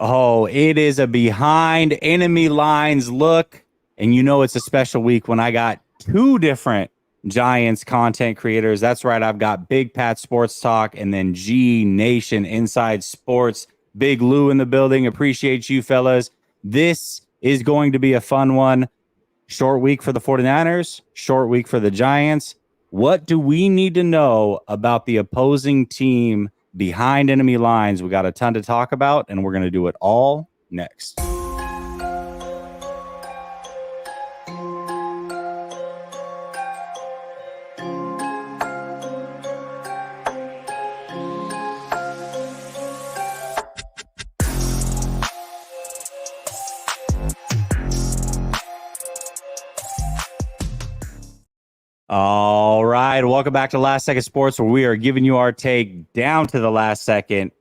Oh, it is a behind enemy lines look. And you know it's a special week when I got two different Giants content creators. That's right. I've got Big Pat Sports Talk and then G Nation Inside Sports. Big Lou in the building. Appreciate you, fellas. This is going to be a fun one. Short week for the 49ers, short week for the Giants. What do we need to know about the opposing team behind enemy lines? We got a ton to talk about, and we're going to do it all next. All right. Welcome back to Last Second Sports, where we are giving you our take down to the last second.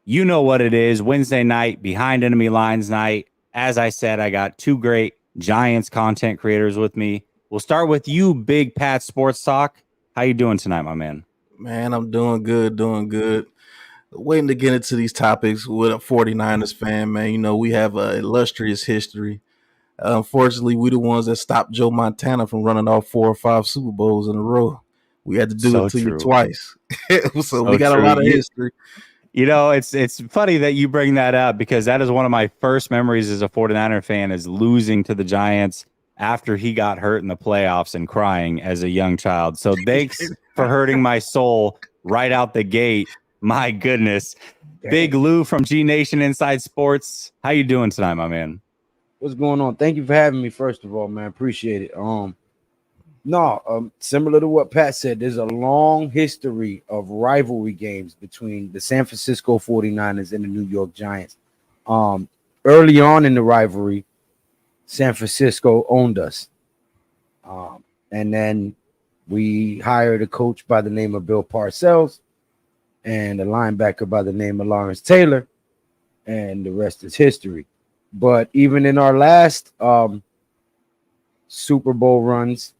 You know what it is. Wednesday night, behind enemy lines night. As I said, I got two great Giants content creators with me. We'll start with you, Big Pat Sports Talk. How you doing tonight, my man? Man, I'm doing good, doing good. Waiting to get into these topics with a 49ers fan, man. You know, we have an illustrious history. Unfortunately, we the ones that stopped Joe Montana from running off 4 or 5 Super Bowls in a row. We had to do So it to you true. twice. So So we got a true. lot of history. You know, it's funny that you bring that up because that is one of my first memories as a 49er fan is losing to the Giants after he got hurt in the playoffs and crying as a young child. So thanks for hurting my soul right out the gate. My goodness. Big Lou from G Nation Inside Sports. How you doing tonight, my man? What's going on? Thank you for having me, first of all, man. Appreciate it. Similar to what Pat said, there's a long history of rivalry games between the San Francisco 49ers and the New York Giants. Early on in the rivalry, San Francisco owned us. And then we hired a coach by the name of Bill Parcells and a linebacker by the name of Lawrence Taylor, and the rest is history. But even in our last Super Bowl runs,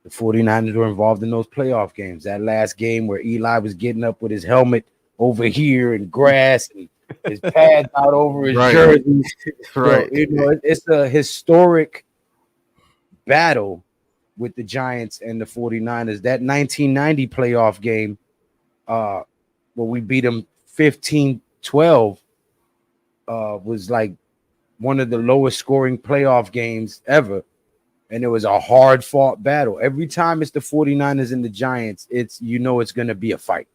the 49ers were involved in those playoff games. That last game where Eli was getting up with his helmet over here and grass and his pads out over his jersey. Right. So, it's a historic battle with the Giants and the 49ers. That 1990 playoff game where we beat them 15-12 was like one of the lowest scoring playoff games ever. And it was a hard fought battle. Every time it's the 49ers and the Giants, it's going to be a fight.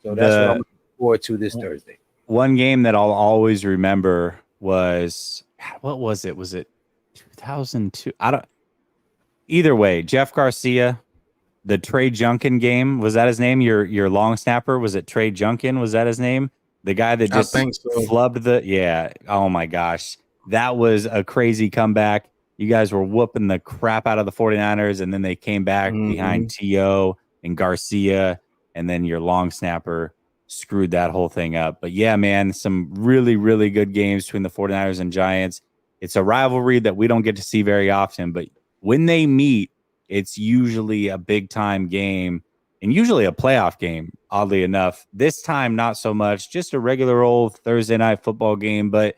So that's what I'm looking forward to this Thursday. One game that I'll always remember was, what was it? Was it 2002? Either way, Jeff Garcia, the Trey Junkin game. Was that his name? Your long snapper? Was it Trey Junkin? Was that his name? The guy that just flubbed yeah. Oh my gosh. That was a crazy comeback. You guys were whooping the crap out of the 49ers, and then they came back behind T.O. and Garcia, and then your long snapper screwed that whole thing up. But yeah, man, some really, really good games between the 49ers and Giants. It's a rivalry that we don't get to see very often, but when they meet, it's usually a big-time game and usually a playoff game, oddly enough. This time, not so much, just a regular old Thursday night football game. But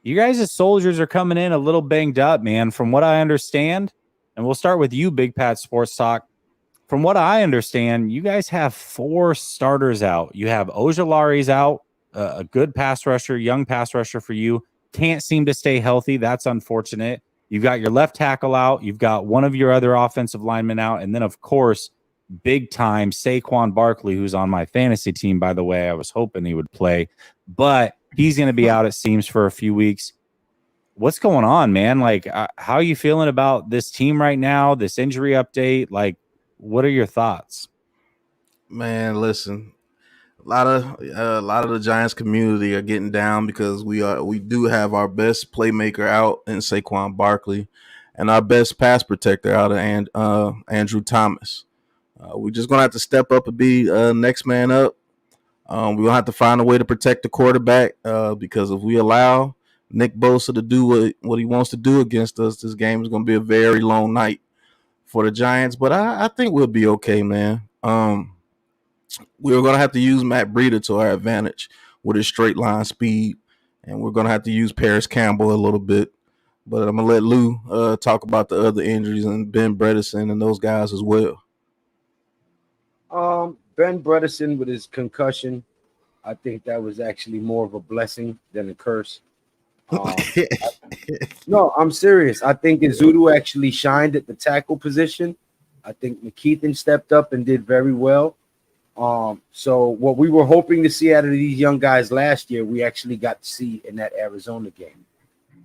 you guys as soldiers are coming in a little banged up, man, from what I understand. And we'll start with you, Big Pat Sports Talk. From what I understand, you guys have 4 starters out. You have Ojulari's out, a good pass rusher, young pass rusher for you. Can't seem to stay healthy. That's unfortunate. You've got your left tackle out. You've got one of your other offensive linemen out. And then, of course, big time Saquon Barkley, who's on my fantasy team, by the way. I was hoping he would play, but he's going to be out, it seems, for a few weeks. What's going on, man? Like, how are you feeling about this team right now, this injury update? Like, what are your thoughts? Man, listen, a lot of the Giants community are getting down because we do have our best playmaker out in Saquon Barkley and our best pass protector out of Andrew Thomas. We're just gonna have to step up and be next man up. We're gonna have to find a way to protect the quarterback because if we allow Nick Bosa to do what he wants to do against us, this game is gonna be a very long night for the Giants. But I think we'll be okay, man. We're gonna have to use Matt Breida to our advantage with his straight line speed and we're gonna have to use Paris Campbell a little bit. But I'm gonna let Lou talk about the other injuries and Ben Bredesen and those guys as well. Ben Bredesen with his concussion, I think that was actually more of a blessing than a curse. No, I'm serious. I think Izudu actually shined at the tackle position. I think McKeithen stepped up and did very well. So what we were hoping to see out of these young guys last year, we actually got to see in that Arizona game.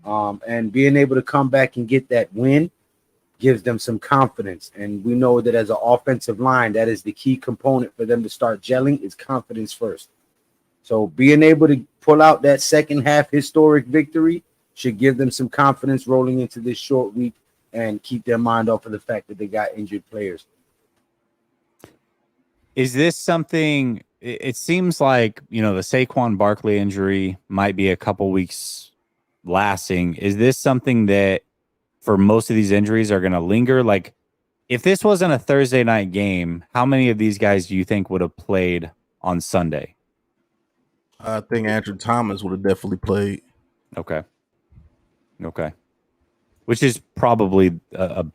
And being able to come back and get that win gives them some confidence. And we know that as an offensive line, that is the key component for them to start gelling is confidence first. So being able to pull out that second half historic victory should give them some confidence rolling into this short week and keep their mind off of the fact that they got injured players. Is this something? It seems like, the Saquon Barkley injury might be a couple weeks lasting. Is this something that for most of these injuries are going to linger? Like, if this wasn't a Thursday night game, how many of these guys do you think would have played on Sunday? I think Andrew Thomas would have definitely played. Okay. Which is probably a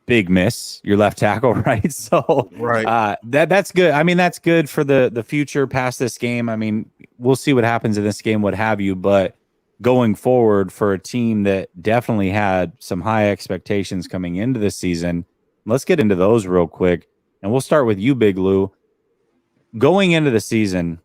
big miss, your left tackle, right? So right. That's good. I mean, that's good for the future past this game. I mean, we'll see what happens in this game, what have you, but going forward for a team that definitely had some high expectations coming into this season, let's get into those real quick. And we'll start with you, Big Lou. Going into the season,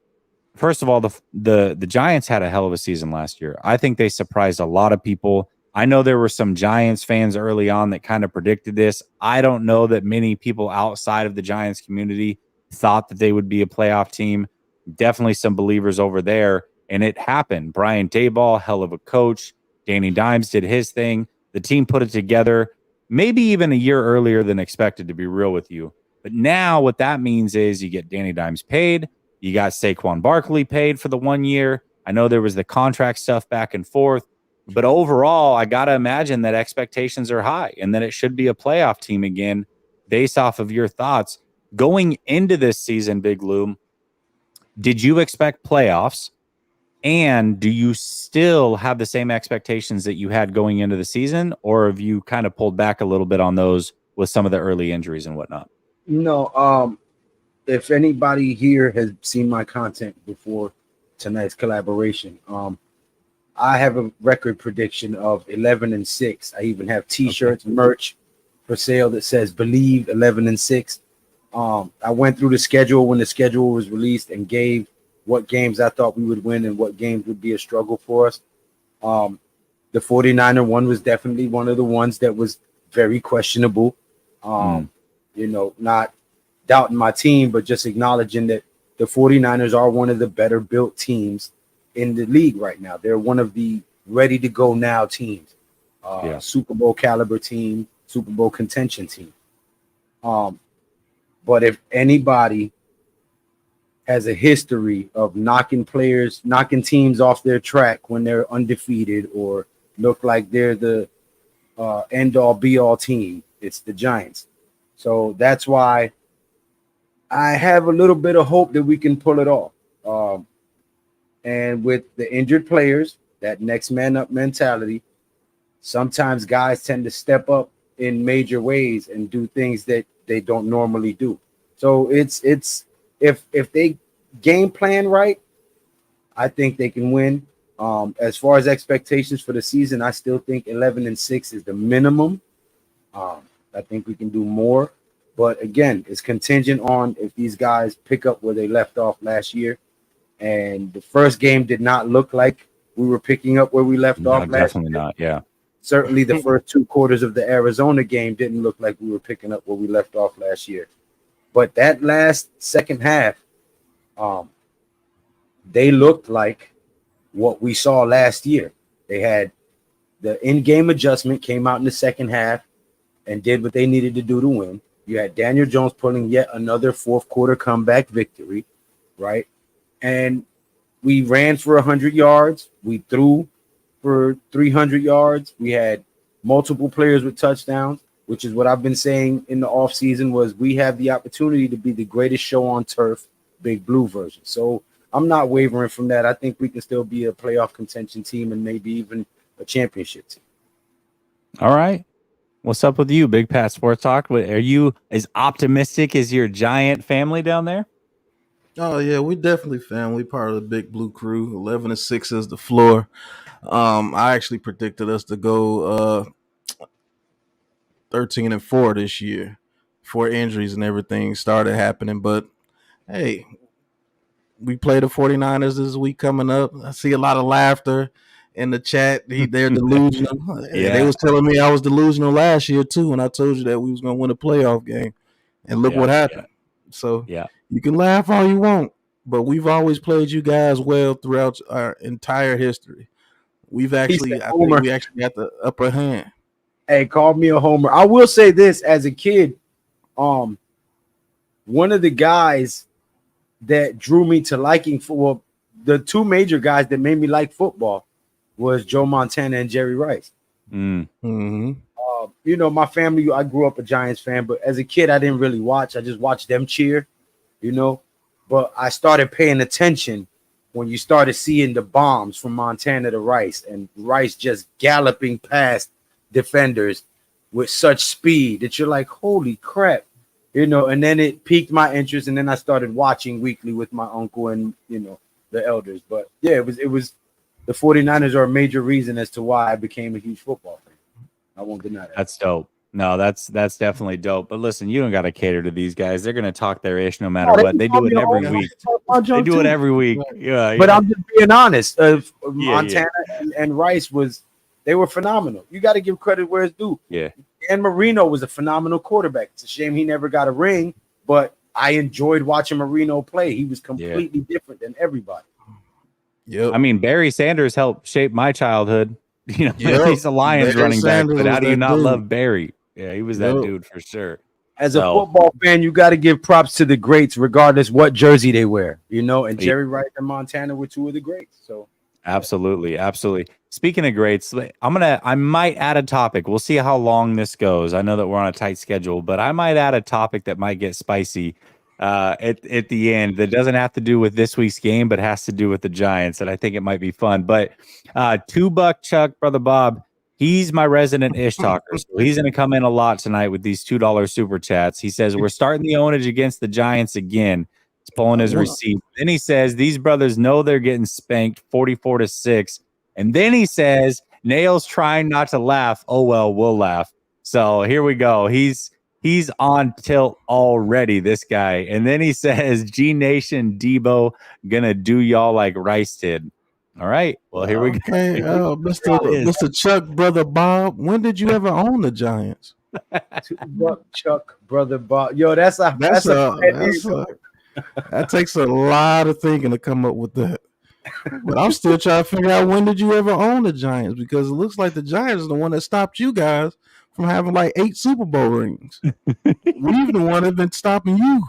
first of all, the Giants had a hell of a season last year. I think they surprised a lot of people. I know there were some Giants fans early on that kind of predicted this. I don't know that many people outside of the Giants community thought that they would be a playoff team. Definitely some believers over there, and it happened. Brian Daboll, hell of a coach. Danny Dimes did his thing. The team put it together, maybe even a year earlier than expected, to be real with you. But now what that means is you get Danny Dimes paid. You got Saquon Barkley paid for the 1 year. I know there was the contract stuff back and forth. But overall, I got to imagine that expectations are high and that it should be a playoff team again, based off of your thoughts. Going into this season, Big Lou, did you expect playoffs? And do you still have the same expectations that you had going into the season? Or have you kind of pulled back a little bit on those with some of the early injuries and whatnot? No, if anybody here has seen my content before tonight's collaboration, I have a record prediction of 11-6. I even have T-shirts, merch for sale that says "Believe 11-6." I went through the schedule when the schedule was released and gave what games I thought we would win and what games would be a struggle for us. The 49er one was definitely one of the ones that was very questionable. Not doubting my team, but just acknowledging that the 49ers are one of the better built teams in the league right now. They're one of the ready to go now teams, Super Bowl caliber team, Super Bowl contention team. But if anybody has a history of knocking teams off their track when they're undefeated or look like they're the end all be all team, it's the Giants. So that's why I have a little bit of hope that we can pull it off. And with the injured players, that next man up mentality, sometimes guys tend to step up in major ways and do things that they don't normally do. So it's if they game plan right, I think they can win. As far as expectations for the season, I still think 11-6 is the minimum. I think we can do more, but again, it's contingent on if these guys pick up where they left off last year. And the first game did not look like we were picking up where we left off last definitely year. Not, yeah. Certainly the first 2 quarters of the Arizona game didn't look like we were picking up where we left off last year. But that last second half, they looked like what we saw last year. They had the in-game adjustment came out in the second half and did what they needed to do to win. You had Daniel Jones pulling yet another fourth quarter comeback victory, right? And we ran for 100 yards. We threw for 300 yards. We had multiple players with touchdowns, which is what I've been saying in the offseason was we have the opportunity to be the greatest show on turf, Big Blue version. So I'm not wavering from that. I think we can still be a playoff contention team and maybe even a championship team. All right. What's up with you, Big Pat Sports Talk? Are you as optimistic as your Giant family down there? Oh yeah, we definitely family part of the Big Blue Crew. 11-6 is the floor. I actually predicted us to go 13-4 this year before injuries and everything started happening. But hey, we play the 49ers this week coming up. I see a lot of laughter in the chat. They're delusional. Yeah. They was telling me I was delusional last year too when I told you that we was going to win a playoff game. And look what happened. So you can laugh all you want, but we've always played you guys well throughout our entire history. I think we actually got the upper hand. Hey, call me a homer. I will say this: as a kid, one of the guys that drew me to liking football, the two major guys that made me like football, was Joe Montana and Jerry Rice. Mm-hmm. You know, my family, I grew up a Giants fan, but as a kid, I didn't really watch. I just watched them cheer, you know. But I started paying attention when you started seeing the bombs from Montana to Rice, and Rice just galloping past defenders with such speed that you're like, holy crap, you know. And then it piqued my interest, and then I started watching weekly with my uncle and, you know, the elders. But yeah, it was the 49ers are a major reason as to why I became a huge football fan. I won't deny that. That's dope. No, that's definitely dope. But listen, you don't got to cater to these guys. They're going to talk their ish no matter what. They do it every week. They do it every week. Yeah. But I'm just being honest. Montana and Rice they were phenomenal. You got to give credit where it's due. Yeah. Dan Marino was a phenomenal quarterback. It's a shame he never got a ring, but I enjoyed watching Marino play. He was completely different than everybody. Yep. I mean, Barry Sanders helped shape my childhood. You know, he's a Lions running back, but how do you not love Barry? Yeah, he was that dude for sure. As a football fan, you got to give props to the greats, regardless what jersey they wear. You know, and Jerry Rice and Montana were two of the greats. So absolutely. Speaking of greats, I might add a topic. We'll see how long this goes. I know that we're on a tight schedule, but I might add a topic that might get spicy at the end that doesn't have to do with this week's game, but has to do with the Giants, and I think it might be fun. But $2 Chuck, Brother Bob, he's my resident ish talker, so he's going to come in a lot tonight with these $2 super chats. He says we're starting the ownage against the Giants again. He's pulling his receipt. Then he says these brothers know they're getting spanked 44-6, and then he says Nail's trying not to laugh. Oh well, we'll laugh. So here we go. He's on tilt already, this guy. And then he says, G Nation Debo gonna do y'all like Rice did. All right. Well, here we go. Okay, Mr. Chuck, Brother Bob, when did you ever own the Giants? $2 Chuck, Brother Bob. Yo, that takes a lot of thinking to come up with that. But I'm still trying to figure out, when did you ever own the Giants? Because it looks like the Giants is the one that stopped you guys from having like 8 Super Bowl rings. We've the one that's been stopping you.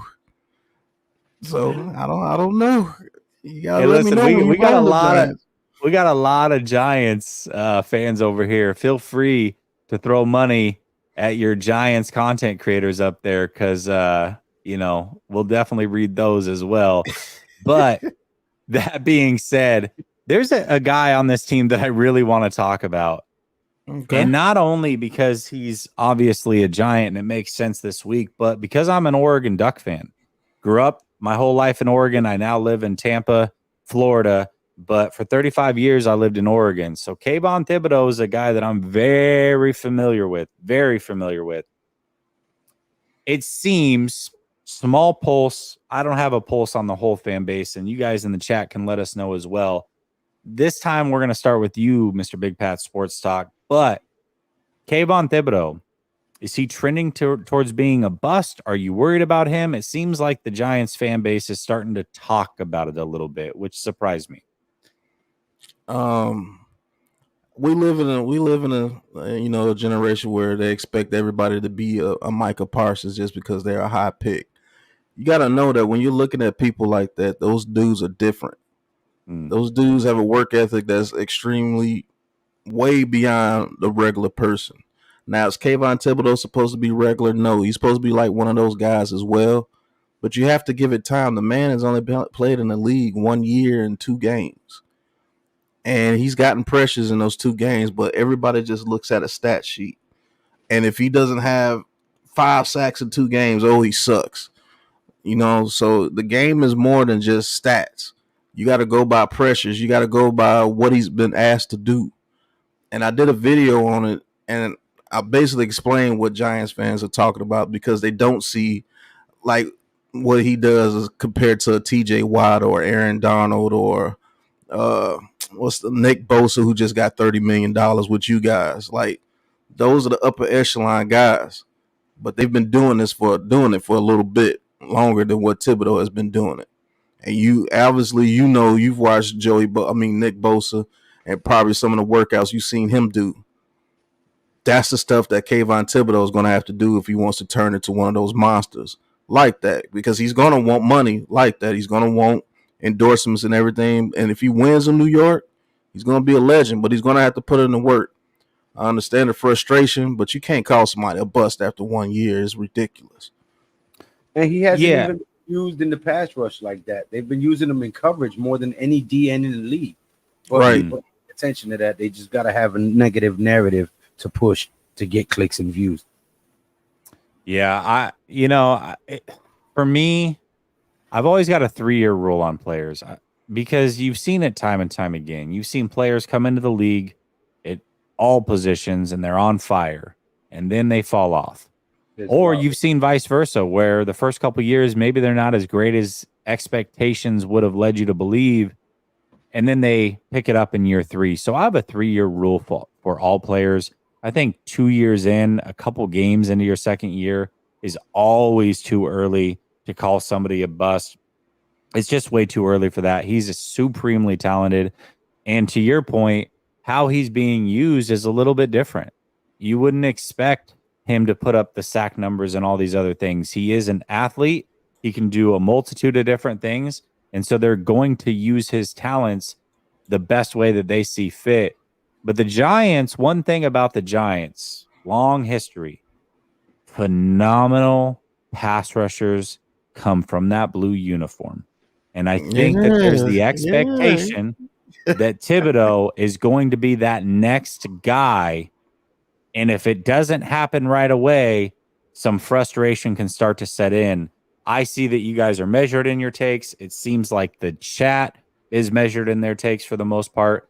So I don't know. You gotta let me know. We got a lot of Giants fans over here. Feel free to throw money at your Giants content creators up there, because you know, we'll definitely read those as well. But that being said, there's a guy on this team that I really want to talk about. Okay. And not only because he's obviously a Giant and it makes sense this week, but because I'm an Oregon Duck fan. Grew up my whole life in Oregon. I now live in Tampa, Florida, but for 35 years I lived in Oregon. So Kayvon Thibodeaux is a guy that I'm very familiar with. It seems, small pulse, I don't have a pulse on the whole fan base, and you guys in the chat can let us know as well. This time we're going to start with you, Mr. Big Pat Sports Talk. But Kayvon Thibodeaux, is he trending towards being a bust? Are you worried about him? It seems like the Giants fan base is starting to talk about it a little bit, which surprised me. We live in a generation where they expect everybody to be a Micah Parsons just because they're a high pick. You got to know that when you're looking at people like that, those dudes are different. Those dudes have a work ethic that's extremely way beyond the regular person. Now, is Kayvon Thibodeaux supposed to be regular? No, he's supposed to be like one of those guys as well. but you have to give it time. The man has only played in the league 1 year and 2 games. And he's gotten pressures in those 2 games, but everybody just looks at a stat sheet. And if he doesn't have 5 sacks in 2 games, oh, he sucks. So the game is more than just stats. You got to go by pressures. You got to go by what he's been asked to do. And I did a video on it, and I basically explained what Giants fans are talking about because they don't see like what he does is compared to TJ Watt or Aaron Donald or what's the Nick Bosa, who just got $30 million with you guys. Like, those are the upper echelon guys, but they've been doing it for a little bit longer than what Thibodeaux has been doing it. And you obviously, you've watched Nick Bosa and probably some of the workouts you've seen him do. That's the stuff that Kayvon Thibodeaux is going to have to do if he wants to turn into one of those monsters like that, because he's going to want money like that. He's going to want endorsements and everything. And if he wins in New York, he's going to be a legend, but he's going to have to put in the work. I understand the frustration, but you can't call somebody a bust after 1 year. It's ridiculous. And he hasn't even been used in the pass rush like that. They've been using him in coverage more than any DN in the league. But right. Pay attention to that. They just got to have a negative narrative to push to get clicks and views. Yeah, for me, I've always got a 3-year rule on players because you've seen it time and time again. You've seen players come into the league at all positions and they're on fire, and then they fall off. Or you've seen vice versa, where the first couple of years, maybe they're not as great as expectations would have led you to believe, and then they pick it up in year 3. So I have a 3-year rule for all players. I think 2 years in, a couple games into your second year is always too early to call somebody a bust. It's just way too early for that. He's supremely talented. And to your point, how he's being used is a little bit different. You wouldn't expect him to put up the sack numbers and all these other things. He is an athlete. He can do a multitude of different things. And so they're going to use his talents the best way that they see fit. But the Giants, one thing about the Giants, long history, phenomenal pass rushers come from that blue uniform. And I think that there's the expectation that Thibodeaux is going to be that next guy. And if it doesn't happen right away, some frustration can start to set in. I see that you guys are measured in your takes. It seems like the chat is measured in their takes for the most part.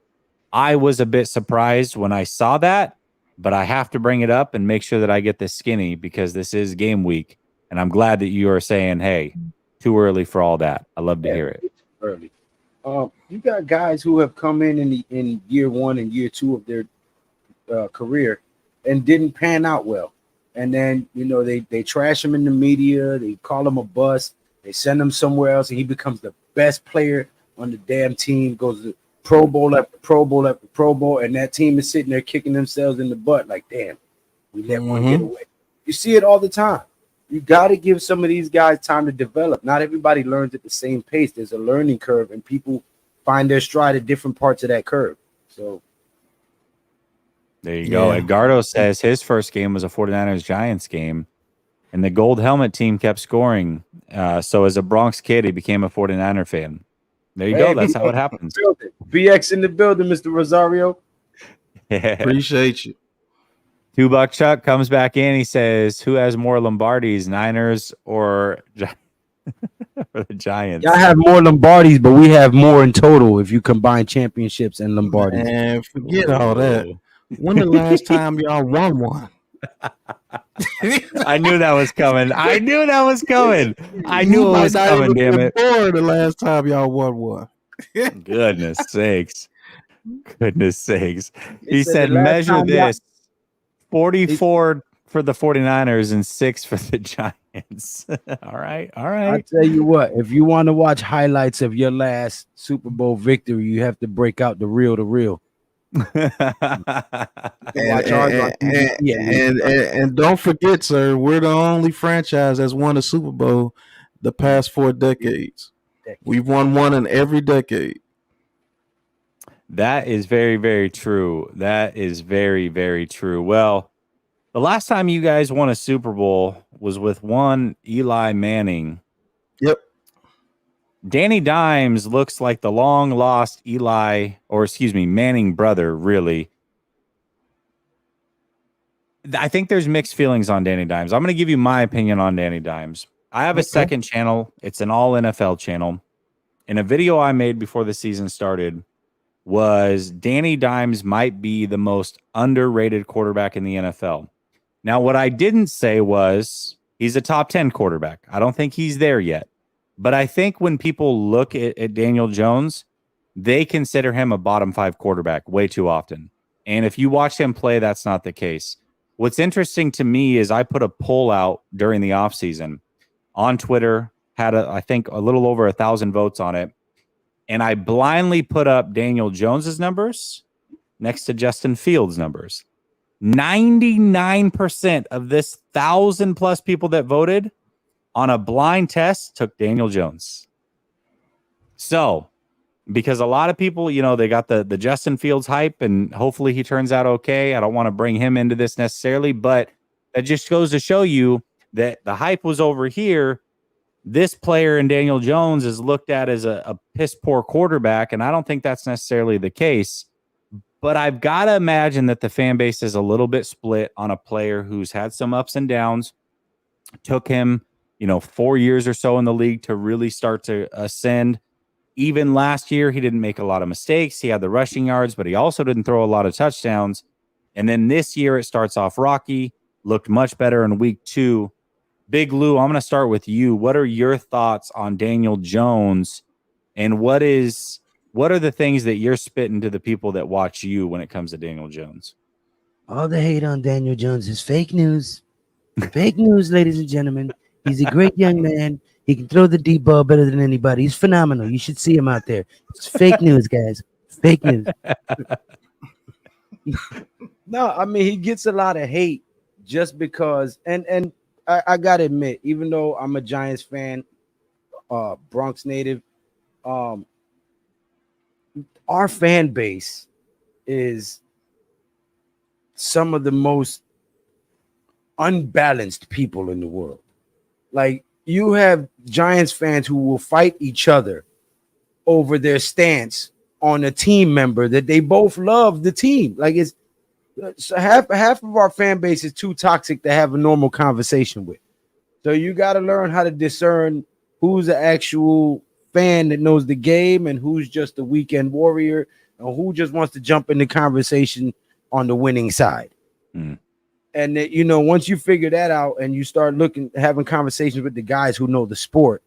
I was a bit surprised when I saw that, but I have to bring it up and make sure that I get this skinny because this is game week. And I'm glad that you are saying, hey, too early for all that. I love to hear it. Early. You got guys who have come in year 1 and year 2 of their career and didn't pan out well. And then, they trash him in the media. They call him a bust. They send him somewhere else, and he becomes the best player on the damn team, goes to Pro Bowl after Pro Bowl after Pro Bowl, and that team is sitting there kicking themselves in the butt like, damn, we let one get away. You see it all the time. You got to give some of these guys time to develop. Not everybody learns at the same pace. There's a learning curve, and people find their stride at different parts of that curve. So there you go. Edgardo says his first game was a 49ers-Giants game, and the gold helmet team kept scoring. So as a Bronx kid, he became a 49er fan. There you go. That's how it happens. BX in the building, Mr. Rosario. Appreciate you. $2 Chuck comes back in. He says, who has more Lombardis, Niners or the Giants? Y'all have more Lombardis, but we have more in total if you combine championships and Lombardis. Man, forget all that. When the last time y'all won one? I knew that was coming. I knew it was coming. Damn it. The last time y'all won one. Goodness sakes. He said, measure this. 44 for the 49ers and 6 for the Giants. All right. I'll tell you what, if you want to watch highlights of your last Super Bowl victory, you have to break out the reel. And don't forget, sir, we're the only franchise that's won a Super Bowl the past 4 decades. We've won one in every decade. That is very, very true. That is very, very true. Well, the last time you guys won a Super Bowl was with one Eli Manning Yep. Danny Dimes looks like the long lost Manning brother, really. I think there's mixed feelings on Danny Dimes. I'm going to give you my opinion on Danny Dimes. I have a second channel. It's an all NFL channel. And a video I made before the season started was Danny Dimes might be the most underrated quarterback in the NFL. Now, what I didn't say was he's a top 10 quarterback. I don't think he's there yet. But I think when people look at Daniel Jones, they consider him a bottom 5 quarterback way too often. And if you watch him play, that's not the case. What's interesting to me is I put a poll out during the offseason on Twitter, had I think a little over 1,000 votes on it. And I blindly put up Daniel Jones's numbers next to Justin Fields' numbers. 99% of this 1,000+ people that voted on a blind test took Daniel Jones. So, because a lot of people, they got the Justin Fields hype, and hopefully he turns out okay. I don't want to bring him into this necessarily, but that just goes to show you that the hype was over here. This player in Daniel Jones is looked at as a piss poor quarterback, and I don't think that's necessarily the case. But I've got to imagine that the fan base is a little bit split on a player who's had some ups and downs. Took him, 4 years or so in the league to really start to ascend. Even last year, he didn't make a lot of mistakes. He had the rushing yards, but he also didn't throw a lot of touchdowns. And then this year, it starts off rocky, looked much better in week 2. Big Lou, I'm going to start with you. What are your thoughts on Daniel Jones, and what are the things that you're spitting to the people that watch you when it comes to Daniel Jones? All the hate on Daniel Jones is fake news. Fake news, ladies and gentlemen. He's a great young man. He can throw the deep ball better than anybody. He's phenomenal. You should see him out there. It's fake news, guys. Fake news. No, I mean, he gets a lot of hate just because, and I gotta admit, even though I'm a Giants fan, Bronx native, our fan base is some of the most unbalanced people in the world. Like, you have Giants fans who will fight each other over their stance on a team member that they both love the team. Like, it's so half of our fan base is too toxic to have a normal conversation with. So you got to learn how to discern who's an actual fan that knows the game and who's just a weekend warrior and who just wants to jump in the conversation on the winning side. Mm. And that, once you figure that out and you start having conversations with the guys who know the sport,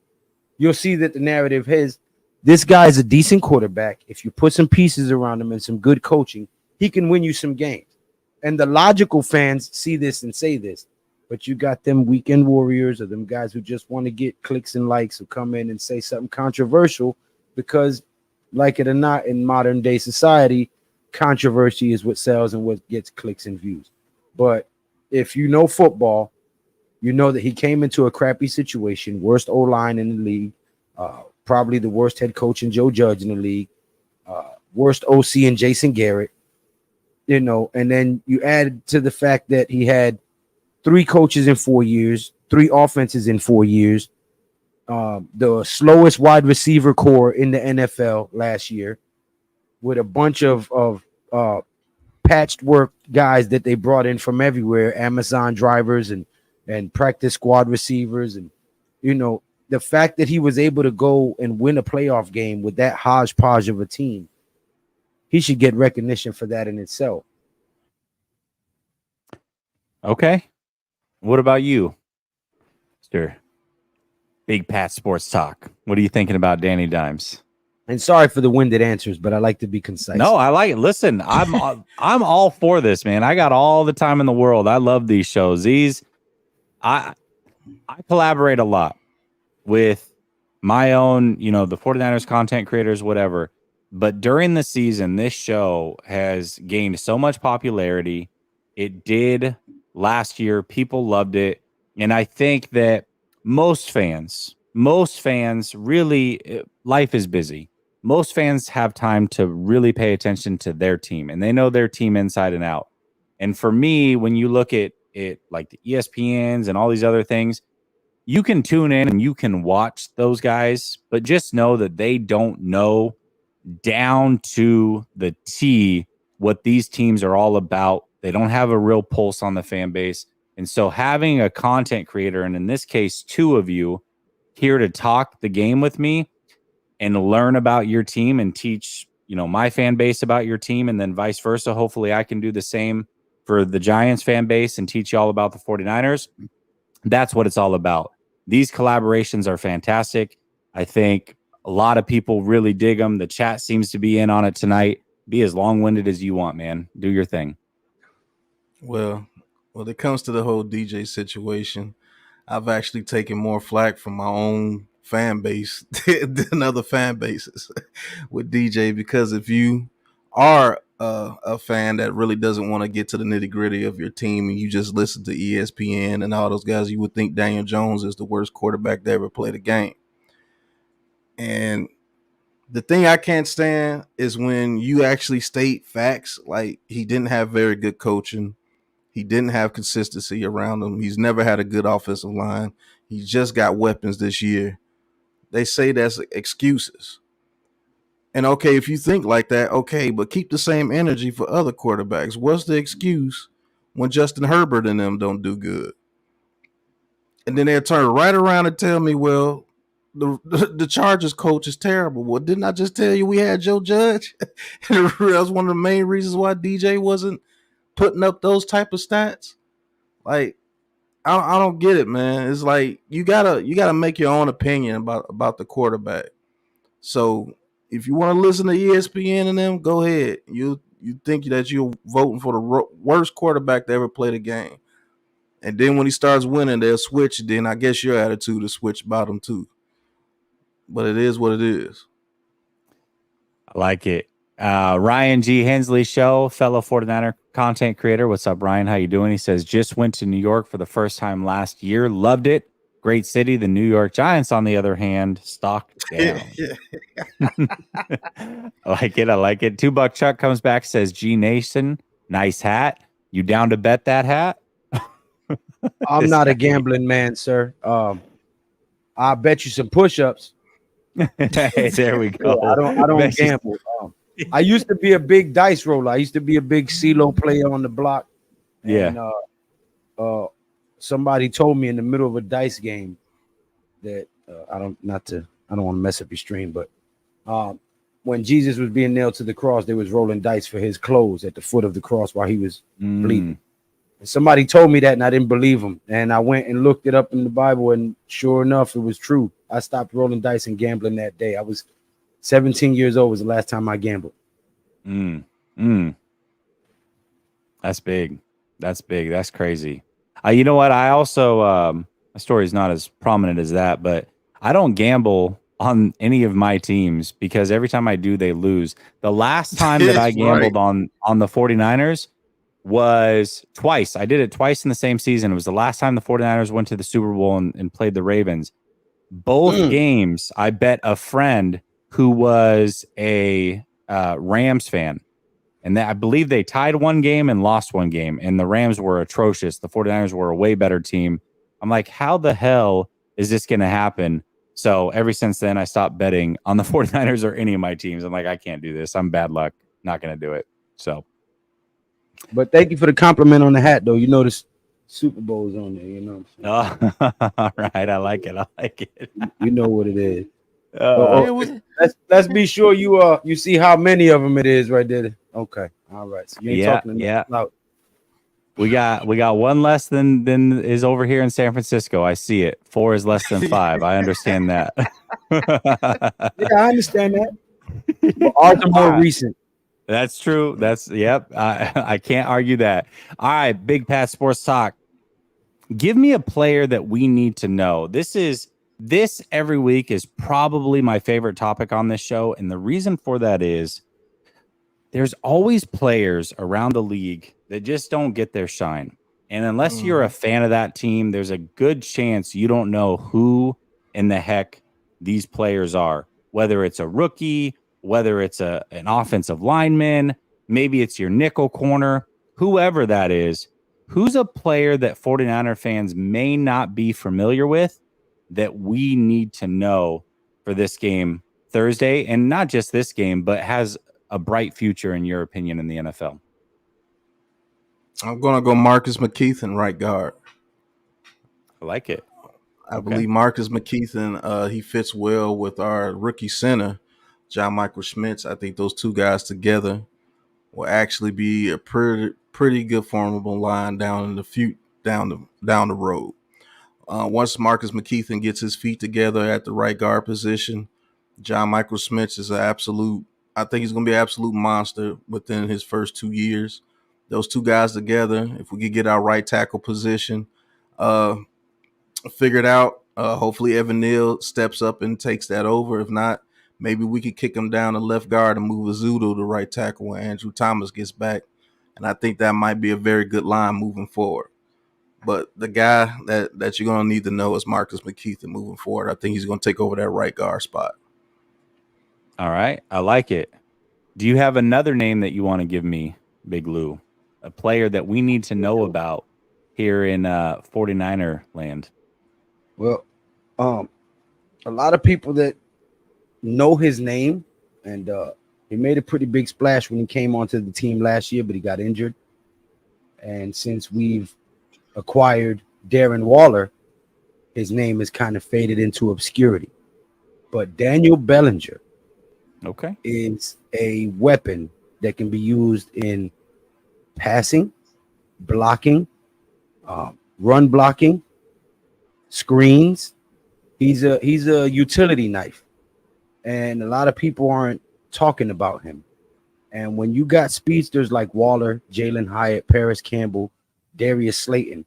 you'll see that the narrative is this guy is a decent quarterback. If you put some pieces around him and some good coaching, he can win you some games. And the logical fans see this and say this, but you got them weekend warriors or them guys who just want to get clicks and likes who come in and say something controversial because, like it or not, in modern day society, controversy is what sells and what gets clicks and views. But if you know football, you know that he came into a crappy situation, worst O-line in the league, probably the worst head coach in Joe Judge in the league, worst OC in Jason Garrett, and then you add to the fact that he had 3 coaches in 4 years, 3 offenses in 4 years, the slowest wide receiver core in the NFL last year, with a bunch of patchwork guys that they brought in from everywhere, Amazon drivers and practice squad receivers. And, the fact that he was able to go and win a playoff game with that hodgepodge of a team, he should get recognition for that in itself. Okay. What about you, Mr. Big Pat Sports Talk? What are you thinking about Danny Dimes? And sorry for the winded answers, but I like to be concise. No, I like it. Listen, I'm all for this, man. I got all the time in the world. I love these shows. I collaborate a lot with my own, the 49ers content creators, whatever. But during the season, this show has gained so much popularity. It did last year. People loved it. And I think that most fans really, life is busy. Most fans have time to really pay attention to their team, and they know their team inside and out. And for me, when you look at it like the ESPNs and all these other things, you can tune in and you can watch those guys, but just know that they don't know down to the T what these teams are all about. They don't have a real pulse on the fan base. And so having a content creator, and in this case, two of you here to talk the game with me and learn about your team and teach, my fan base about your team, and then vice versa. Hopefully I can do the same for the Giants fan base and teach you all about the 49ers. That's what it's all about. These collaborations are fantastic. I think a lot of people really dig them. The chat seems to be in on it tonight. Be as long-winded as you want, man. Do your thing. Well, when it comes to the whole DJ situation, I've actually taken more flack from my own fan base than other fan bases with DJ, because if you are a fan that really doesn't want to get to the nitty-gritty of your team and you just listen to ESPN and all those guys, you would think Daniel Jones is the worst quarterback to ever play the game. And the thing I can't stand is when you actually state facts, like he didn't have very good coaching. He didn't have consistency around him. He's never had a good offensive line. He just got weapons this year. They say that's excuses. And okay, if you think like that, okay, but keep the same energy for other quarterbacks. What's the excuse when Justin Herbert and them don't do good? And then they'll turn right around and tell me, well, the Chargers coach is terrible. Well, didn't I just tell you we had Joe Judge? And that was one of the main reasons why DJ wasn't putting up those type of stats. Like, I don't get it, man. It's like you gotta make your own opinion about the quarterback. So if you want to listen to ESPN and them, go ahead. You think that you're voting for the worst quarterback to ever play the game, and then when he starts winning, they'll switch. Then I guess your attitude is switch about him too. But it is what it is. I like it. Ryan G. Hensley Show, fellow 49er content creator. What's up, Ryan? How you doing? He says, just went to New York for the first time last year. Loved it. Great city. The New York Giants, on the other hand, stocked down. I like it. I like it. $2 Chuck comes back, says, G Nation, nice hat. You down to bet that hat? I'm not a gambling man, sir. I'll bet you some push-ups. Hey, there we go. Yeah, I don't gamble. I used to be a big dice roller. I used to be a big CeeLo player on the block. And, somebody told me in the middle of a dice game that I don't want to mess up your stream, but when Jesus was being nailed to the cross, they was rolling dice for his clothes at the foot of the cross while he was bleeding. And somebody told me that, and I didn't believe him. And I went and looked it up in the Bible, and sure enough, it was true. I stopped rolling dice and gambling that day. I was 17 years old was the last time I gambled. That's big. That's big. That's crazy. You know what? I also, my story is not as prominent as that, but I don't gamble on any of my teams because every time I do, they lose. The last time that I gambled on the 49ers was twice. I did it twice in the same season. It was the last time the 49ers went to the Super Bowl and played the Ravens. Both games, I bet a friend who was a Rams fan. And I believe they tied one game and lost one game. And the Rams were atrocious. The 49ers were a way better team. I'm like, how the hell is this going to happen? So ever since then, I stopped betting on the 49ers or any of my teams. I'm like, I can't do this. I'm bad luck. Not going to do it. So. But thank you for the compliment on the hat, though. You notice Super Bowl's on there, you know what I'm saying? Oh, all right. I like it. I like it. You know what it is. Let's be sure you see how many of them it is right there. Okay. All right. So you ain't talking about. We got one less than is over here in San Francisco. I see it. 4 is less than 5. I understand that. Yeah, I understand that. But ours are more recent. That's true. Yep. I can't argue that. All right, Big Pat Sports Talk. Give me a player that we need to know. This every week is probably my favorite topic on this show. And the reason for that is there's always players around the league that just don't get their shine. And unless you're a fan of that team, there's a good chance you don't know who in the heck these players are, whether it's a rookie, whether it's an offensive lineman, maybe it's your nickel corner, whoever that is. Who's a player that 49er fans may not be familiar with that we need to know for this game Thursday, and not just this game, but has a bright future in your opinion in the NFL? I'm going to go Marcus McKeithen, right guard. I like it. I believe Marcus McKeithen, he fits well with our rookie center, John Michael Schmitz. I think those two guys together will actually be a pretty good formidable line down the road. Once Marcus McKeithen gets his feet together at the right guard position, John Michael Schmitz is I think he's going to be an absolute monster within his first 2 years. Those two guys together, if we could get our right tackle position figured out, hopefully Evan Neal steps up and takes that over. If not, maybe we could kick him down to left guard and move Azudo to right tackle when Andrew Thomas gets back. And I think that might be a very good line moving forward. But the guy that you're going to need to know is Marcus McKeithen moving forward. I think he's going to take over that right guard spot. All right. I like it. Do you have another name that you want to give me, Big Lou? A player that we need to know about here in 49er land? Well, a lot of people that know his name, and he made a pretty big splash when he came onto the team last year, but he got injured. And since we've acquired Darren Waller, his name has kind of faded into obscurity. But Daniel Bellinger is a weapon that can be used in passing, blocking, run blocking, screens. He's a utility knife, and a lot of people aren't talking about him. And when you got speedsters like Waller, Jalen Hyatt, Paris Campbell, Darius Slayton,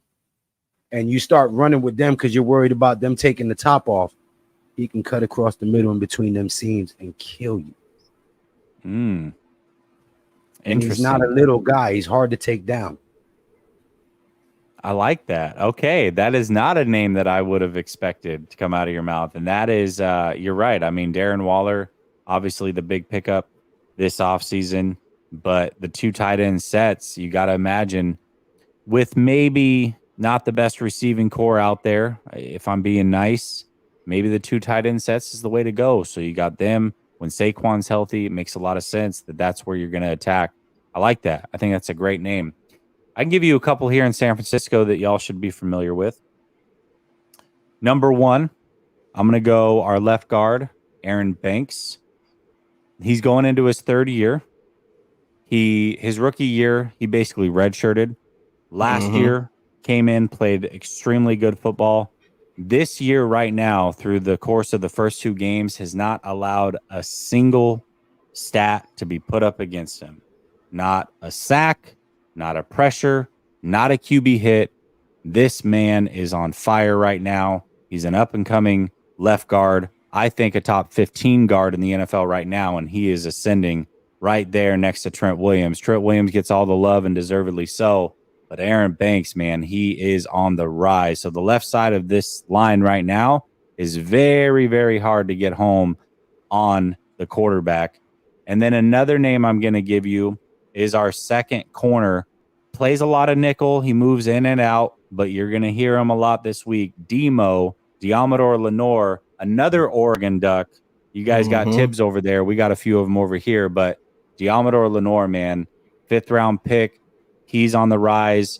and you start running with them because you're worried about them taking the top off, he can cut across the middle in between them seams and kill you. And he's not a little guy. He's hard to take down. I like that. Okay, that is not a name that I would have expected to come out of your mouth. And that is, you're right. I mean, Darren Waller, obviously the big pickup this offseason, but the two tight end sets, you got to imagine, with maybe not the best receiving core out there, if I'm being nice, maybe the two tight end sets is the way to go. So you got them. When Saquon's healthy, it makes a lot of sense that that's where you're going to attack. I like that. I think that's a great name. I can give you a couple here in San Francisco that y'all should be familiar with. Number one, I'm going to go our left guard, Aaron Banks. He's going into his third year. His rookie year, he basically redshirted. Last year, came in, played extremely good football. This year right now, through the course of the first two games, has not allowed a single stat to be put up against him. Not a sack, not a pressure, not a QB hit. This man is on fire right now. He's an up-and-coming left guard. I think a top 15 guard in the NFL right now, and he is ascending right there next to Trent Williams. Trent Williams gets all the love, and deservedly so. But Aaron Banks, man, he is on the rise. So the left side of this line right now is very, very hard to get home on the quarterback. And then another name I'm going to give you is our second corner. Plays a lot of nickel. He moves in and out, but you're going to hear him a lot this week. Diamador Lenore, another Oregon Duck. You guys got Tibbs over there. We got a few of them over here, but Diamador Lenore, man, 5th round pick. He's on the rise,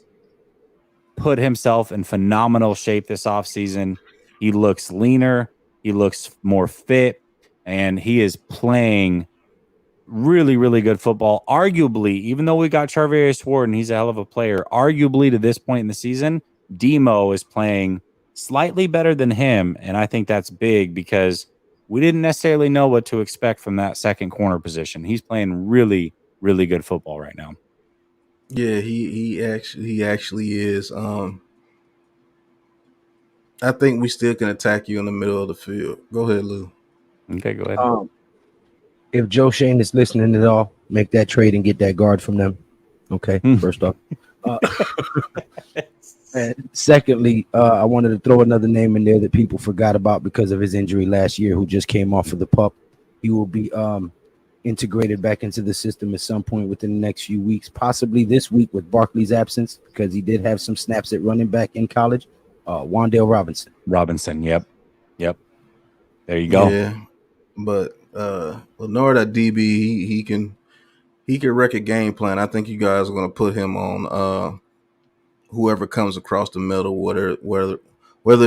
put himself in phenomenal shape this offseason. He looks leaner. He looks more fit, and he is playing really, really good football. Arguably, even though we got Charvarius Ward and he's a hell of a player, arguably to this point in the season, Demo is playing slightly better than him, and I think that's big because we didn't necessarily know what to expect from that second corner position. He's playing really, really good football right now. Yeah, he actually is. I think we still can attack you in the middle of the field. Go ahead, Lou. Okay, go ahead. If Joe Shane is listening at all, make that trade and get that guard from them. Okay, first off. And secondly, I wanted to throw another name in there that people forgot about because of his injury last year, who just came off of the PUP. He will be integrated back into the system at some point within the next few weeks, possibly this week with Barkley's absence, because he did have some snaps at running back in college. Wan'Dale Robinson. Yep. Yep. There you go. Yeah, but Lenore at DB, he can wreck a game plan. I think you guys are going to put him on whoever comes across the middle, whether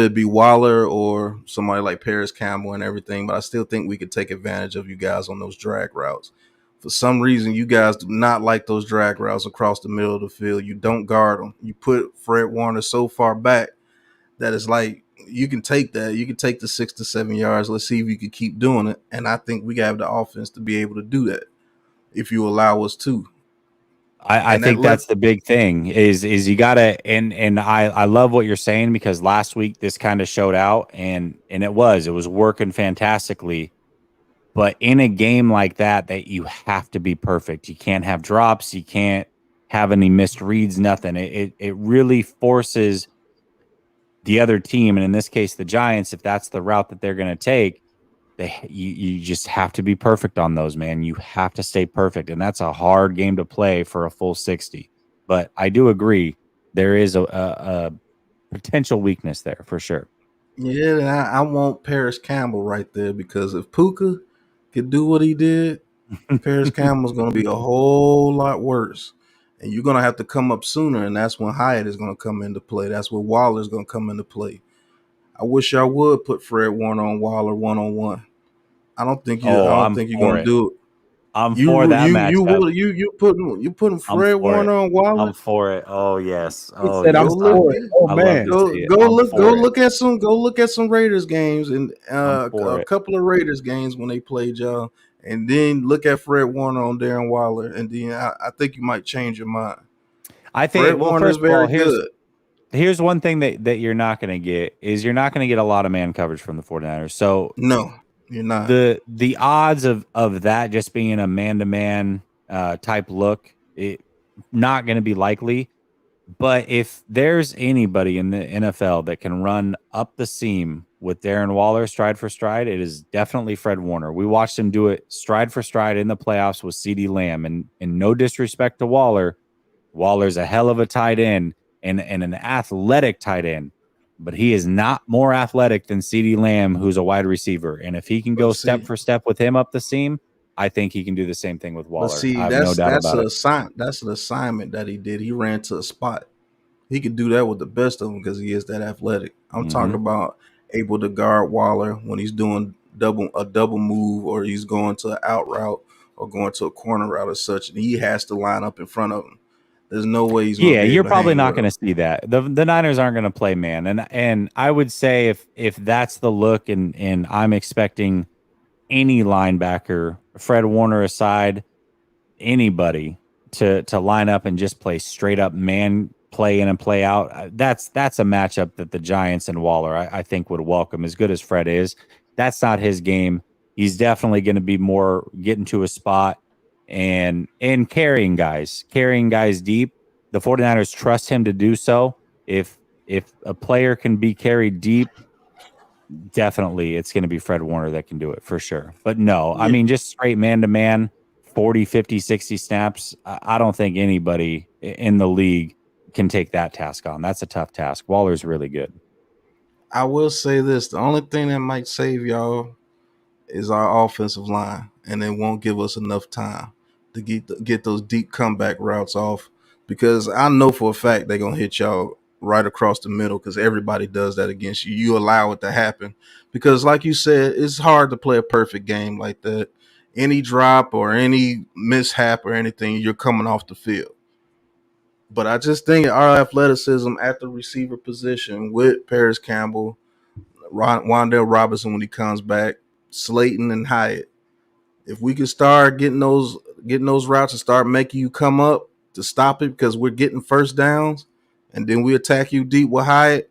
it be Waller or somebody like Paris Campbell and everything. But I still think we could take advantage of you guys on those drag routes. For some reason, you guys do not like those drag routes across the middle of the field. You don't guard them. You put Fred Warner so far back that it's like you can take that. You can take the 6 to 7 yards. Let's see if you can keep doing it. And I think we have the offense to be able to do that if you allow us to. I And that think that's the big thing is you gotta and I love what you're saying because last week this kind of showed out and it was working fantastically. But in a game like that you have to be perfect. You can't have drops, you can't have any missed reads, nothing. It really forces the other team, and in this case the Giants, if that's the route that they're gonna take, you just have to be perfect on those, man. You have to stay perfect, and that's a hard game to play for a full 60. But I do agree there is a potential weakness there for sure. Yeah, I want Paris Campbell right there because if Puka could do what he did, Paris Campbell's going to be a whole lot worse. And you're going to have to come up sooner, and that's when Hyatt is going to come into play. That's when Waller's going to come into play. I wish y'all would put Fred Warner on Waller one-on-one. I don't think you're I'm going for to it. do it. I'm for that matchup. You putting I'm Fred for it. Warner on Waller? I'm for it. Oh yes. He Oh said, "I'm Go yes. look. for it." Oh I love man, to see it. Go I'm look. for it. Go look at some Raiders games and I'm for a it. couple of Raiders games when they played y'all, and then look at Fred Warner on Darren Waller, and then I think you might change your mind. I Fred think well, Warner is first of all, very good. here's one thing that you're not going to get is you're not going to get a lot of man coverage from the 49ers. So No, you're not. the odds of that just being a man-to-man type look, not going to be likely. But if there's anybody in the NFL that can run up the seam with Darren Waller stride for stride, it is definitely Fred Warner. We watched him do it stride for stride in the playoffs with CeeDee Lamb. And no disrespect to Waller, Waller's a hell of a tight end and an athletic tight end. But he is not more athletic than CeeDee Lamb, who's a wide receiver. And if he can But go step see, for step with him up the seam, I think he can do the same thing with but Waller. see, I have no doubt about it. That's an assignment that he did. He ran to a spot. He could do that with the best of them because he is that athletic. I'm talking about able to guard Waller when he's doing a double move or he's going to an out route or going to a corner route or such. And he has to line up in front of him. There's no way he's going to Yeah, be you're able to probably hang not with going him. to see that. The Niners aren't going to play man, and I would say if that's the look, and I'm expecting any linebacker, Fred Warner aside, anybody to line up and just play straight up man play in and play out. That's a matchup that the Giants and Waller I think would welcome. As good as Fred is, that's not his game. He's definitely going to be more getting to a spot and carrying guys deep. The 49ers trust him to do so. If a player can be carried deep, definitely it's going to be Fred Warner that can do it for sure. But no, I Yeah, mean, just straight man to man, 40, 50, 60 snaps. I don't think anybody in the league can take that task on. That's a tough task. Waller's really good. I will say this. The only thing that might save y'all is our offensive line, and it won't give us enough time to get those deep comeback routes off. Because I know for a fact they're gonna hit y'all right across the middle. Because everybody does that against you. You allow it to happen. Because, like you said, it's hard to play a perfect game like that. Any drop or any mishap or anything, you're coming off the field. But I just think our athleticism at the receiver position with Paris Campbell, Wandale Robinson when he comes back, Slayton and Hyatt. If we can start getting those routes and start making you come up to stop it because we're getting first downs, and then we attack you deep with Hyatt.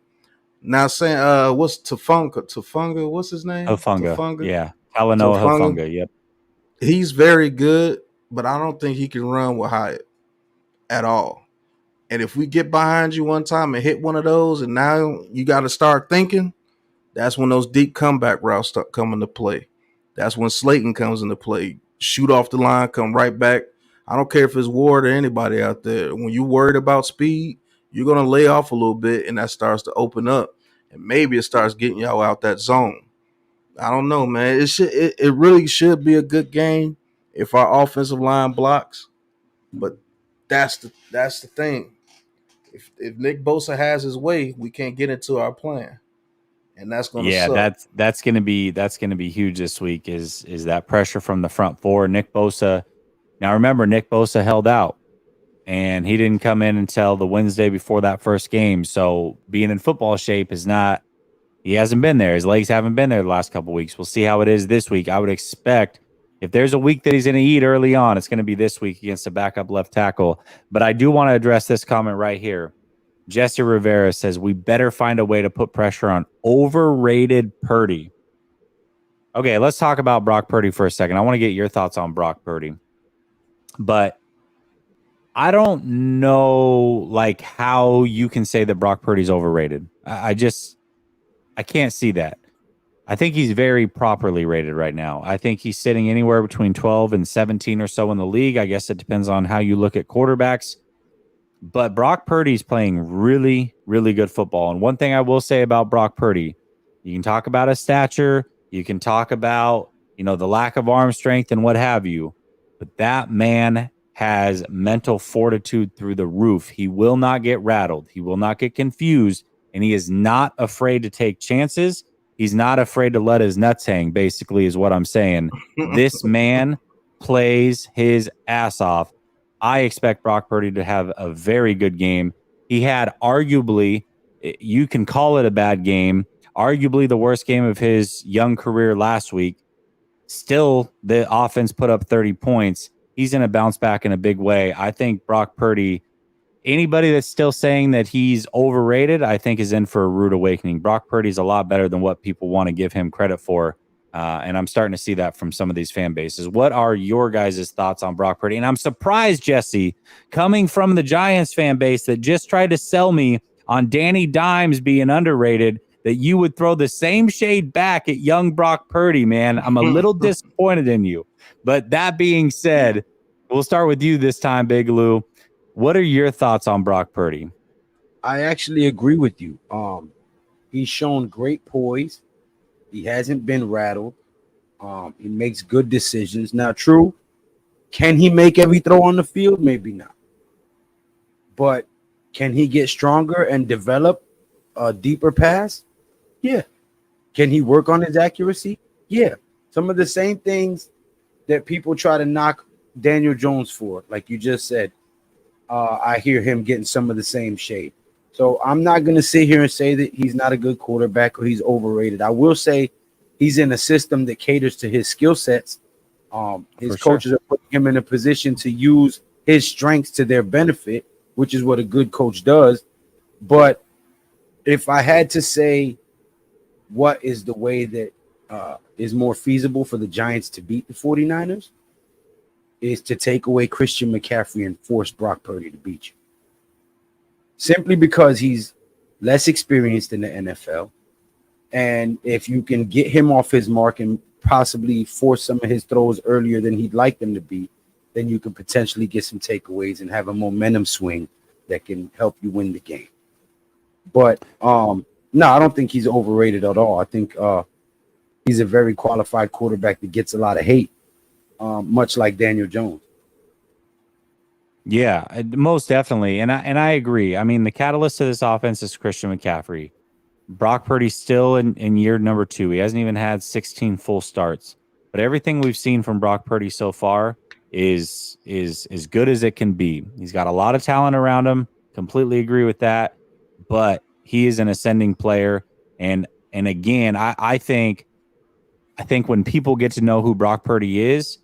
Now saying what's Tufunga, what's his name? Hofunga. Yeah. Talanoa Tufunga. Hofunga. Yep. He's very good, but I don't think he can run with Hyatt at all. And if we get behind you one time and hit one of those, and now you got to start thinking, that's when those deep comeback routes start coming to play. That's when Slayton comes into play. Shoot off the line, come right back. I don't care if it's Ward or anybody out there. When you're worried about speed, you're going to lay off a little bit, and that starts to open up. And maybe it starts getting y'all out that zone. I don't know, man. It really should be a good game if our offensive line blocks. But that's the thing. If Nick Bosa has his way, we can't get into our plan, and that's gonna Yeah, suck. that's gonna be huge this week. Is that pressure from the front four? Nick Bosa. Now remember, Nick Bosa held out, and he didn't come in until the Wednesday before that first game. So being in football shape is not. He hasn't been there. His legs haven't been there the last couple of weeks. We'll see how it is this week. I would expect if there's a week that he's going to eat early on, it's going to be this week against a backup left tackle. But I do want to address this comment right here. Jesse Rivera says we better find a way to put pressure on overrated Purdy. Okay, let's talk about Brock Purdy for a second. I want to get your thoughts on Brock Purdy. But I don't know like how you can say that Brock Purdy's overrated. I can't see that. I think he's very properly rated right now. I think he's sitting anywhere between 12 and 17 or so in the league. I guess it depends on how you look at quarterbacks. But Brock Purdy's playing really, really good football. And one thing I will say about Brock Purdy, you can talk about his stature, you can talk about, the lack of arm strength and what have you, but that man has mental fortitude through the roof. He will not get rattled. He will not get confused, and he is not afraid to take chances. He's not afraid to let his nuts hang, basically, is what I'm saying. This man plays his ass off. I expect Brock Purdy to have a very good game. He had arguably, you can call it a bad game, arguably the worst game of his young career last week. Still, the offense put up 30 points. He's going to bounce back in a big way. I think Brock Purdy, anybody that's still saying that he's overrated, I think is in for a rude awakening. Brock Purdy's a lot better than what people want to give him credit for. And I'm starting to see that from some of these fan bases. What are your guys' thoughts on Brock Purdy? And I'm surprised, Jesse, coming from the Giants fan base that just tried to sell me on Danny Dimes being underrated, that you would throw the same shade back at young Brock Purdy, man. I'm a little disappointed in you. But that being said, we'll start with you this time, Big Lou. What are your thoughts on Brock Purdy? I actually agree with you. He's shown great poise. He hasn't been rattled. He makes good decisions. Now, true, can he make every throw on the field? Maybe not. But can he get stronger and develop a deeper pass? Yeah. Can he work on his accuracy? Yeah. Some of the same things that people try to knock Daniel Jones for, like you just said, I hear him getting some of the same shade. So I'm not going to sit here and say that he's not a good quarterback or he's overrated. I will say he's in a system that caters to his skill sets. His coaches are putting him in a position to use his strengths to their benefit, which is what a good coach does. But if I had to say what is the way that is more feasible for the Giants to beat the 49ers, is to take away Christian McCaffrey and force Brock Purdy to beat you. Simply because he's less experienced in the NFL. And if you can get him off his mark and possibly force some of his throws earlier than he'd like them to be, then you can potentially get some takeaways and have a momentum swing that can help you win the game. But no, I don't think he's overrated at all. I think he's a very qualified quarterback that gets a lot of hate, much like Daniel Jones. Yeah, most definitely. And I agree. I mean, the catalyst to this offense is Christian McCaffrey. Brock Purdy's still in year number 2. He hasn't even had 16 full starts. But everything we've seen from Brock Purdy so far is as good as it can be. He's got a lot of talent around him. Completely agree with that. But he is an ascending player. And again, I think when people get to know who Brock Purdy is,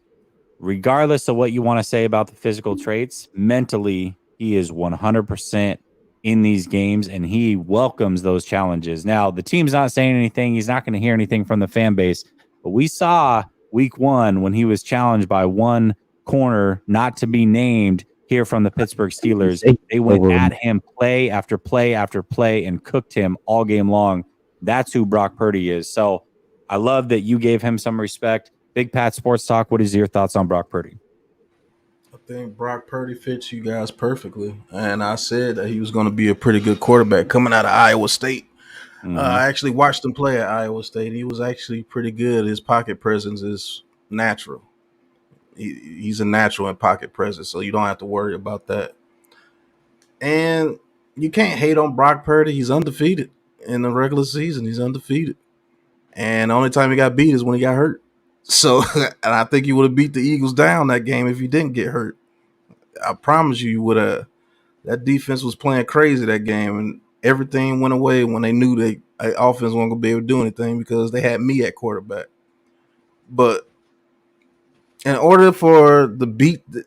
regardless of what you want to say about the physical traits, mentally, he is 100% in these games, and he welcomes those challenges. Now, the team's not saying anything. He's not going to hear anything from the fan base. But we saw week 1 when he was challenged by one corner not to be named here from the Pittsburgh Steelers. They went at him play after play after play and cooked him all game long. That's who Brock Purdy is. So I love that you gave him some respect. Big Pat Sports Talk, what is your thoughts on Brock Purdy? I think Brock Purdy fits you guys perfectly. And I said that he was going to be a pretty good quarterback coming out of Iowa State. I actually watched him play at Iowa State. He was actually pretty good. His pocket presence is natural. He's a natural in pocket presence, so you don't have to worry about that. And you can't hate on Brock Purdy. He's undefeated in the regular season. He's undefeated. And the only time he got beat is when he got hurt. So, and I think he would have beat the Eagles down that game if he didn't get hurt. I promise you would have. That defense was playing crazy that game, and everything went away when they knew they offense wasn't going to be able to do anything because they had me at quarterback. But in order for the beat the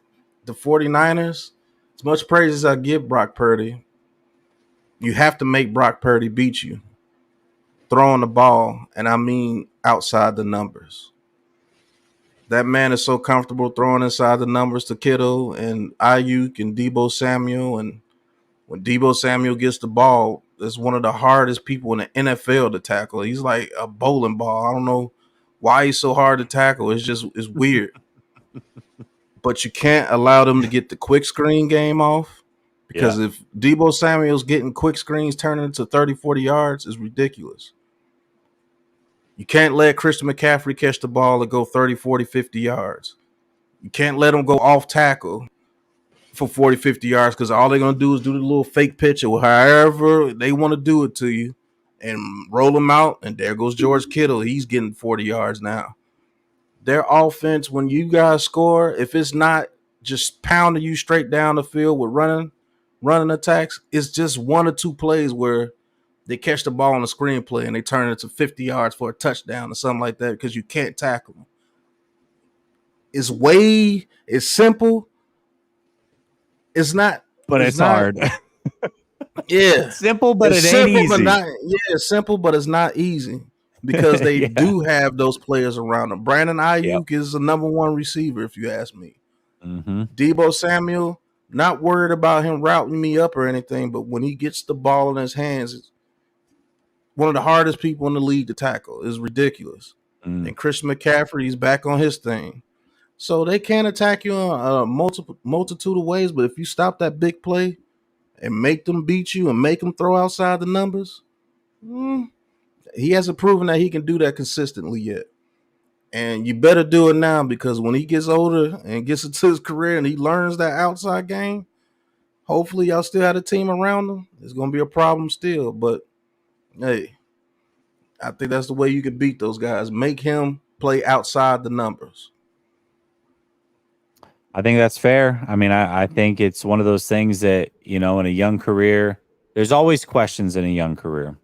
49ers, as much praise as I give Brock Purdy, you have to make Brock Purdy beat you throwing the ball, and I mean outside the numbers. That man is so comfortable throwing inside the numbers to Kittle and Ayuk and Deebo Samuel. And when Deebo Samuel gets the ball, it's one of the hardest people in the NFL to tackle. He's like a bowling ball. I don't know why he's so hard to tackle. It's weird. But you can't allow them to get the quick screen game off because if Deebo Samuel's getting quick screens turning into 30, 40 yards, it's ridiculous. You can't let Christian McCaffrey catch the ball and go 30, 40, 50 yards. You can't let him go off tackle for 40, 50 yards because all they're going to do is do the little fake pitch or however they want to do it to you and roll them out, and there goes George Kittle. He's getting 40 yards now. Their offense, when you guys score, if it's not just pounding you straight down the field with running attacks, it's just one or two plays where they catch the ball on the screenplay and they turn it to 50 yards for a touchdown or something like that because you can't tackle them. It's simple. It's not. But it's hard. Yeah. Simple, but it ain't easy. It's simple, but it's not easy because they do have those players around them. Brandon Ayuk is the number one receiver, if you ask me. Deebo Samuel, not worried about him routing me up or anything, but when he gets the ball in his hands, it's one of the hardest people in the league to tackle. It's ridiculous. And Christian McCaffrey is back on his thing. So they can attack you on a multitude of ways, but if you stop that big play and make them beat you and make them throw outside the numbers, he hasn't proven that he can do that consistently yet. And you better do it now because when he gets older and gets into his career and he learns that outside game, hopefully y'all still have a team around him. It's going to be a problem still, but hey, I think that's the way you can beat those guys. Make him play outside the numbers. I think that's fair. I mean, I think it's one of those things that, in a young career, there's always questions in a young career.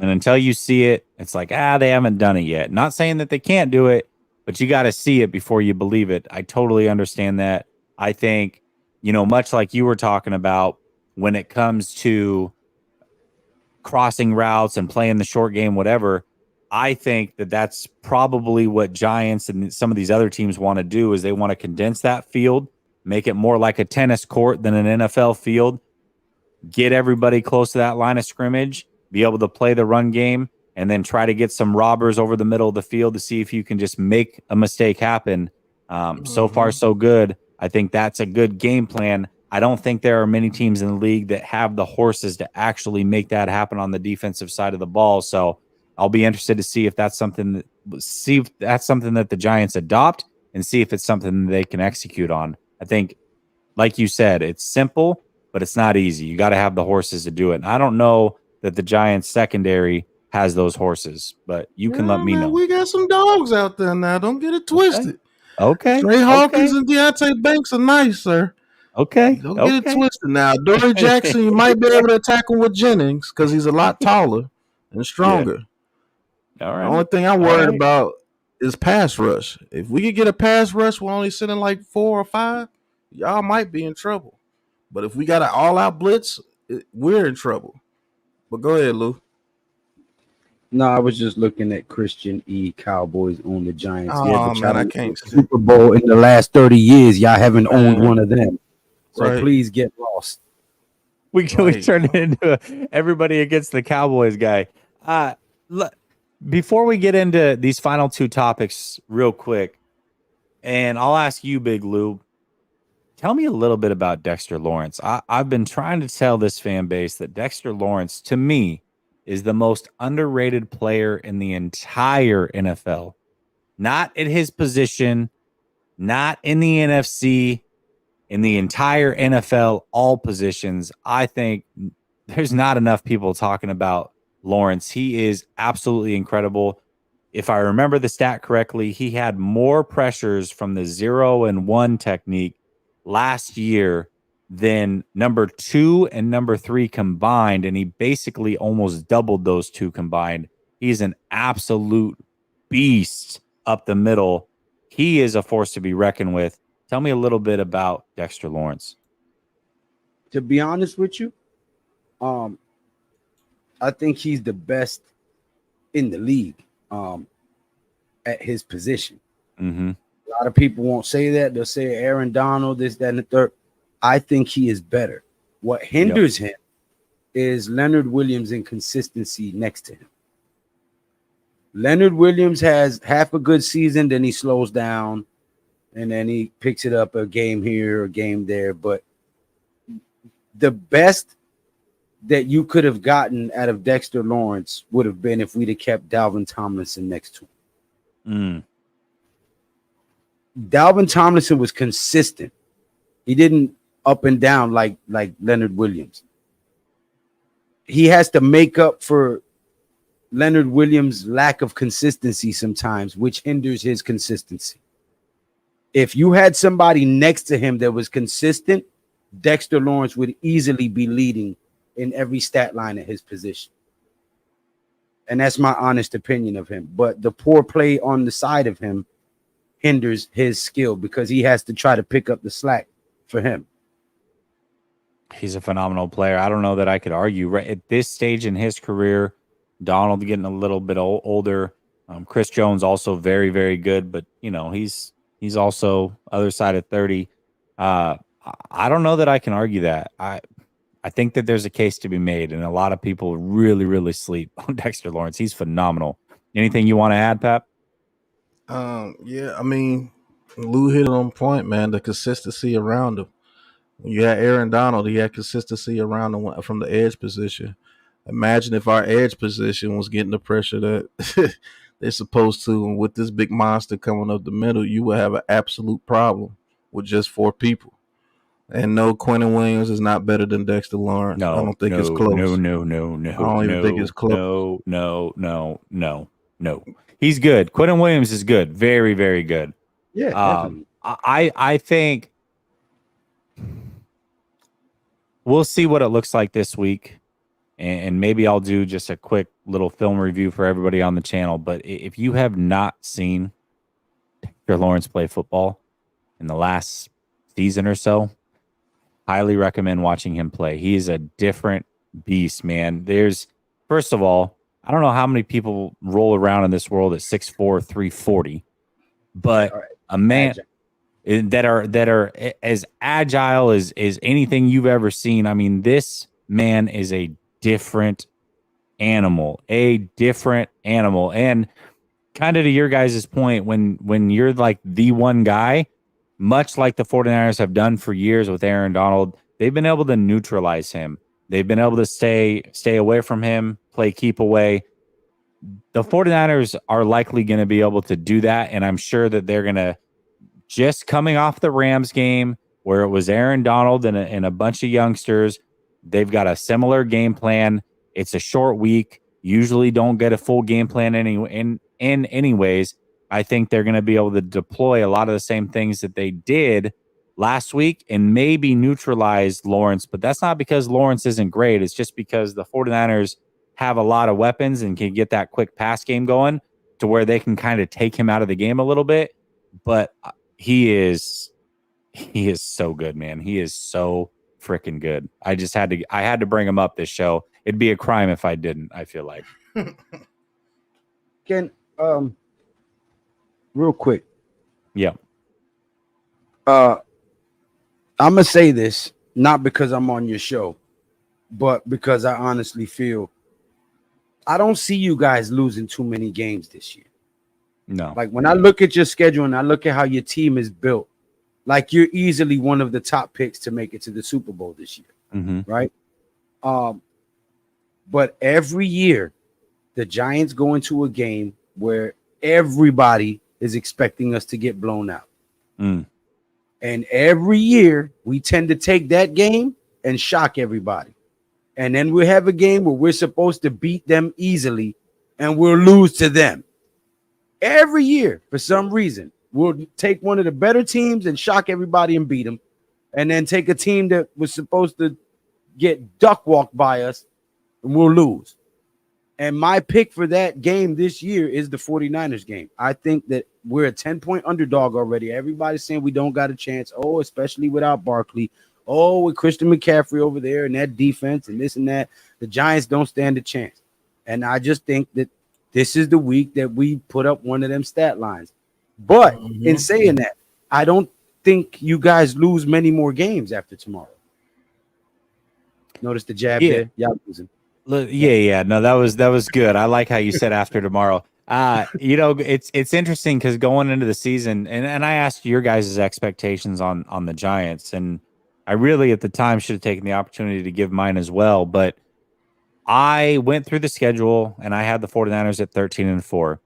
And until you see it, it's like, they haven't done it yet. Not saying that they can't do it, but you got to see it before you believe it. I totally understand that. I think, much like you were talking about when it comes to crossing routes and playing the short game, whatever, I think that that's probably what Giants and some of these other teams want to do is they want to condense that field, make it more like a tennis court than an NFL field, get everybody close to that line of scrimmage, be able to play the run game, and then try to get some robbers over the middle of the field to see if you can just make a mistake happen. So far, so good. I think that's a good game plan. I don't think there are many teams in the league that have the horses to actually make that happen on the defensive side of the ball. So I'll be interested to see if that's something that the Giants adopt and see if it's something they can execute on. I think, like you said, it's simple, but it's not easy. You got to have the horses to do it. And I don't know that the Giants secondary has those horses, but you can let me know. We got some dogs out there now. Don't get it twisted. Okay. Trey Hawkins and Deontay Banks are nice, sir. Okay. Don't get it twisted now. Dory Jackson, you might be able to attack him with Jennings because he's a lot taller and stronger. Yeah. All right. The only thing I'm worried about is pass rush. If we could get a pass rush, we're only sitting like 4 or 5. Y'all might be in trouble. But if we got an all-out blitz, we're in trouble. But go ahead, Lou. No, I was just looking at Christian E. Cowboys own the Giants. Oh, man, I can't. Super Bowl in the last 30 years. Y'all haven't owned one of them. So please get lost. We turned it into everybody against the Cowboys guy. Before we get into these final two topics real quick, and I'll ask you, Big Lou, tell me a little bit about Dexter Lawrence. I've been trying to tell this fan base that Dexter Lawrence, to me, is the most underrated player in the entire NFL. Not at his position, not in the NFC, in the entire NFL, all positions. I think there's not enough people talking about Lawrence. He is absolutely incredible. If I remember the stat correctly, he had more pressures from the 0 and 1 technique last year than number 2 and number 3 combined, and he basically almost doubled those two combined. He's an absolute beast up the middle. He is a force to be reckoned with. Tell me a little bit about Dexter Lawrence. To be honest with you, I think he's the best in the league at his position. Mm-hmm. A lot of people won't say that. They'll say Aaron Donald, this, that, and the third. I think he is better. What hinders him is Leonard Williams' inconsistency next to him. Leonard Williams has half a good season, then he slows down, and then he picks it up a game here, a game there. But the best that you could have gotten out of Dexter Lawrence would have been if we'd have kept Dalvin Tomlinson next to him. Dalvin Tomlinson was consistent. He didn't up and down like Leonard Williams. He has to make up for Leonard Williams' lack of consistency sometimes, which hinders his consistency. If you had somebody next to him that was consistent, Dexter Lawrence would easily be leading in every stat line at his position. And that's my honest opinion of him. But the poor play on the side of him hinders his skill because he has to try to pick up the slack for him. He's a phenomenal player. I don't know that I could argue. Right at this stage in his career, Donald getting a little bit older. Chris Jones also very, very good, but you know he's also other side of 30. I don't know that I can argue that. I think that there's a case to be made, and a lot of people really, really sleep on Dexter Lawrence. He's phenomenal. Anything you want to add, Pap? Yeah, I mean, Lou hit it on point, man. The consistency around him. When you had Aaron Donald, he had consistency around him from the edge position. Imagine if our edge position was getting the pressure that they're supposed to, and with this big monster coming up the middle, you would have an absolute problem with just 4 people. And no, Quentin Williams is not better than Dexter Lawrence. No, I don't think it's close. No. I don't even think it's close. No. He's good. Quentin Williams is good. Very, very good. Yeah, definitely. I think we'll see what it looks like this week. And maybe I'll do just a quick little film review for everybody on the channel. But if you have not seen Dexter Lawrence play football in the last season or so, highly recommend watching him play. He is a different beast, man. First of all, I don't know how many people roll around in this world at 6'4", 340, but a man that are as agile as anything you've ever seen. I mean, this man is a different animal. And kind of to your guys' point, when you're like the one guy, much like the 49ers have done for years with Aaron Donald, they've been able to neutralize him. They've been able to stay away from him, play keep away. The 49ers are likely going to be able to do that, and I'm sure that they're going to, just coming off the Rams game where it was Aaron Donald and a bunch of youngsters, they've got a similar game plan. It's a short week. Usually don't get a full game plan anyways. I think they're going to be able to deploy a lot of the same things that they did last week and maybe neutralize Lawrence. But that's not because Lawrence isn't great. It's just because the 49ers have a lot of weapons and can get that quick pass game going to where they can kind of take him out of the game a little bit. But he is so good, man. He is so freaking good. I had to bring him up this show. It'd be a crime if I didn't, I feel like. Ken, real quick. Yeah. I'm going to say this, not because I'm on your show, but because I honestly feel I don't see you guys losing too many games this year. No. Like when I look at your schedule and I look at how your team is built, like you're easily one of the top picks to make it to the Super Bowl this year. Mm-hmm. Right? But every year, the Giants go into a game where everybody is expecting us to get blown out. Mm. And every year, we tend to take that game and shock everybody. And then we have a game where we're supposed to beat them easily and we'll lose to them. Every year, for some reason, we'll take one of the better teams and shock everybody and beat them. And then take a team that was supposed to get duck walked by us and we'll lose. And my pick for that game this year is the 49ers game. I think that we're a 10-point underdog already. Everybody's saying we don't got a chance. Oh, especially without Barkley. Oh, with Christian McCaffrey over there and that defense and this and that. The Giants don't stand a chance. And I just think that this is the week that we put up one of them stat lines. But in saying that, I don't think you guys lose many more games after tomorrow. Notice the jab there. Y'all losing. Yeah. No, that was good. I like how you said after tomorrow. It's interesting because going into the season, and I asked your guys' expectations on the Giants, and I really at the time should have taken the opportunity to give mine as well. But I went through the schedule and I had the 49ers at 13-4.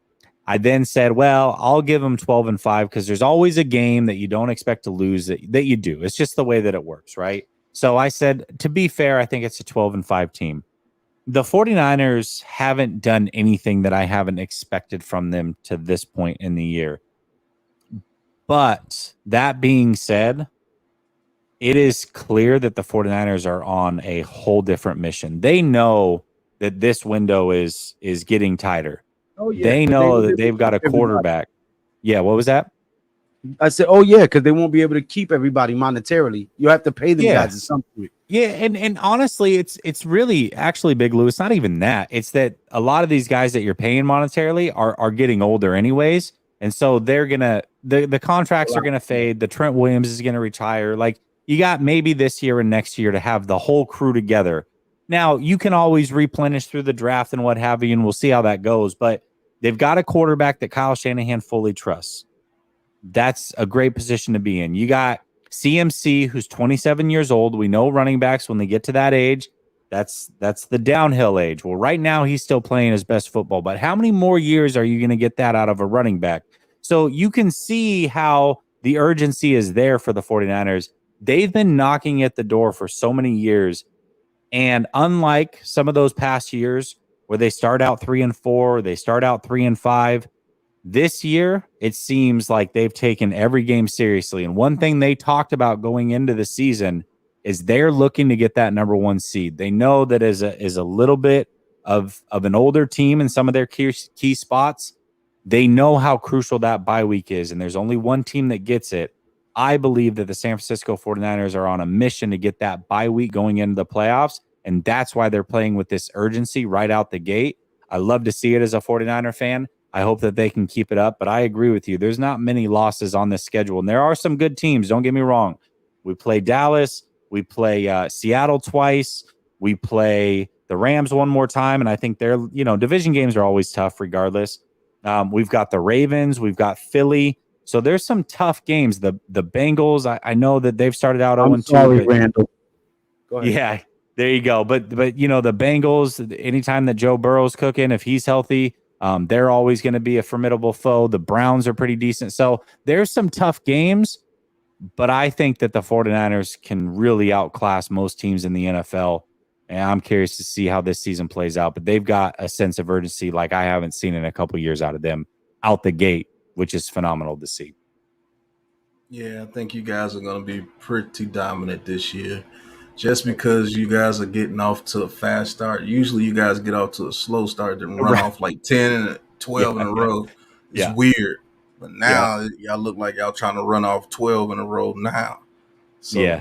I then said, well, I'll give them 12-5 because there's always a game that you don't expect to lose that you do. It's just the way that it works, right? So I said, to be fair, I think it's a 12-5 team. The 49ers haven't done anything that I haven't expected from them to this point in the year. But that being said, it is clear that the 49ers are on a whole different mission. They know that this window is getting tighter. Oh, yeah. They know that they've got a quarterback. Yeah, what was that? I said, oh, yeah, because they won't be able to keep everybody monetarily. You have to pay them guys at some point. Yeah, and honestly, it's really actually, Big Lou, it's not even that. It's that a lot of these guys that you're paying monetarily are getting older anyways. And so they're gonna the contracts are gonna fade. The Trent Williams is gonna retire. Like, you got maybe this year and next year to have the whole crew together. Now, you can always replenish through the draft and what have you, and we'll see how that goes. But they've got a quarterback that Kyle Shanahan fully trusts. That's a great position to be in. You got CMC, who's 27 years old. We know running backs, when they get to that age, that's the downhill age. Well, right now he's still playing his best football, but how many more years are you going to get that out of a running back? So you can see how the urgency is there for the 49ers. They've been knocking at the door for so many years. And unlike some of those past years where they start out 3-4, they start out 3-5, this year, it seems like they've taken every game seriously. And one thing they talked about going into the season is they're looking to get that number one seed. They know that is a little bit of an older team in some of their key spots. They know how crucial that bye week is, and there's only one team that gets it. I believe that the San Francisco 49ers are on a mission to get that bye week going into the playoffs, and that's why they're playing with this urgency right out the gate. I love to see it as a 49er fan. I hope that they can keep it up, but I agree with you. There's not many losses on this schedule, and there are some good teams. Don't get me wrong. We play Dallas. We play Seattle twice. We play the Rams one more time, and I think they're, division games are always tough regardless. We've got the Ravens. We've got Philly. So there's some tough games. The Bengals, I know that they've started out 0-2. Sorry, Randall. Go ahead. Yeah, there you go. But the Bengals, anytime that Joe Burrow's cooking, if he's healthy, they're always going to be a formidable foe. The Browns are pretty decent. So there's some tough games, but I think that the 49ers can really outclass most teams in the NFL. And I'm curious to see how this season plays out. But they've got a sense of urgency like I haven't seen in a couple of years out of them out the gate, which is phenomenal to see. Yeah, I think you guys are going to be pretty dominant this year. Just because you guys are getting off to a fast start. Usually you guys get off to a slow start and run off like 10 and 12 in a row. It's weird. But now y'all look like y'all trying to run off 12 in a row now. So,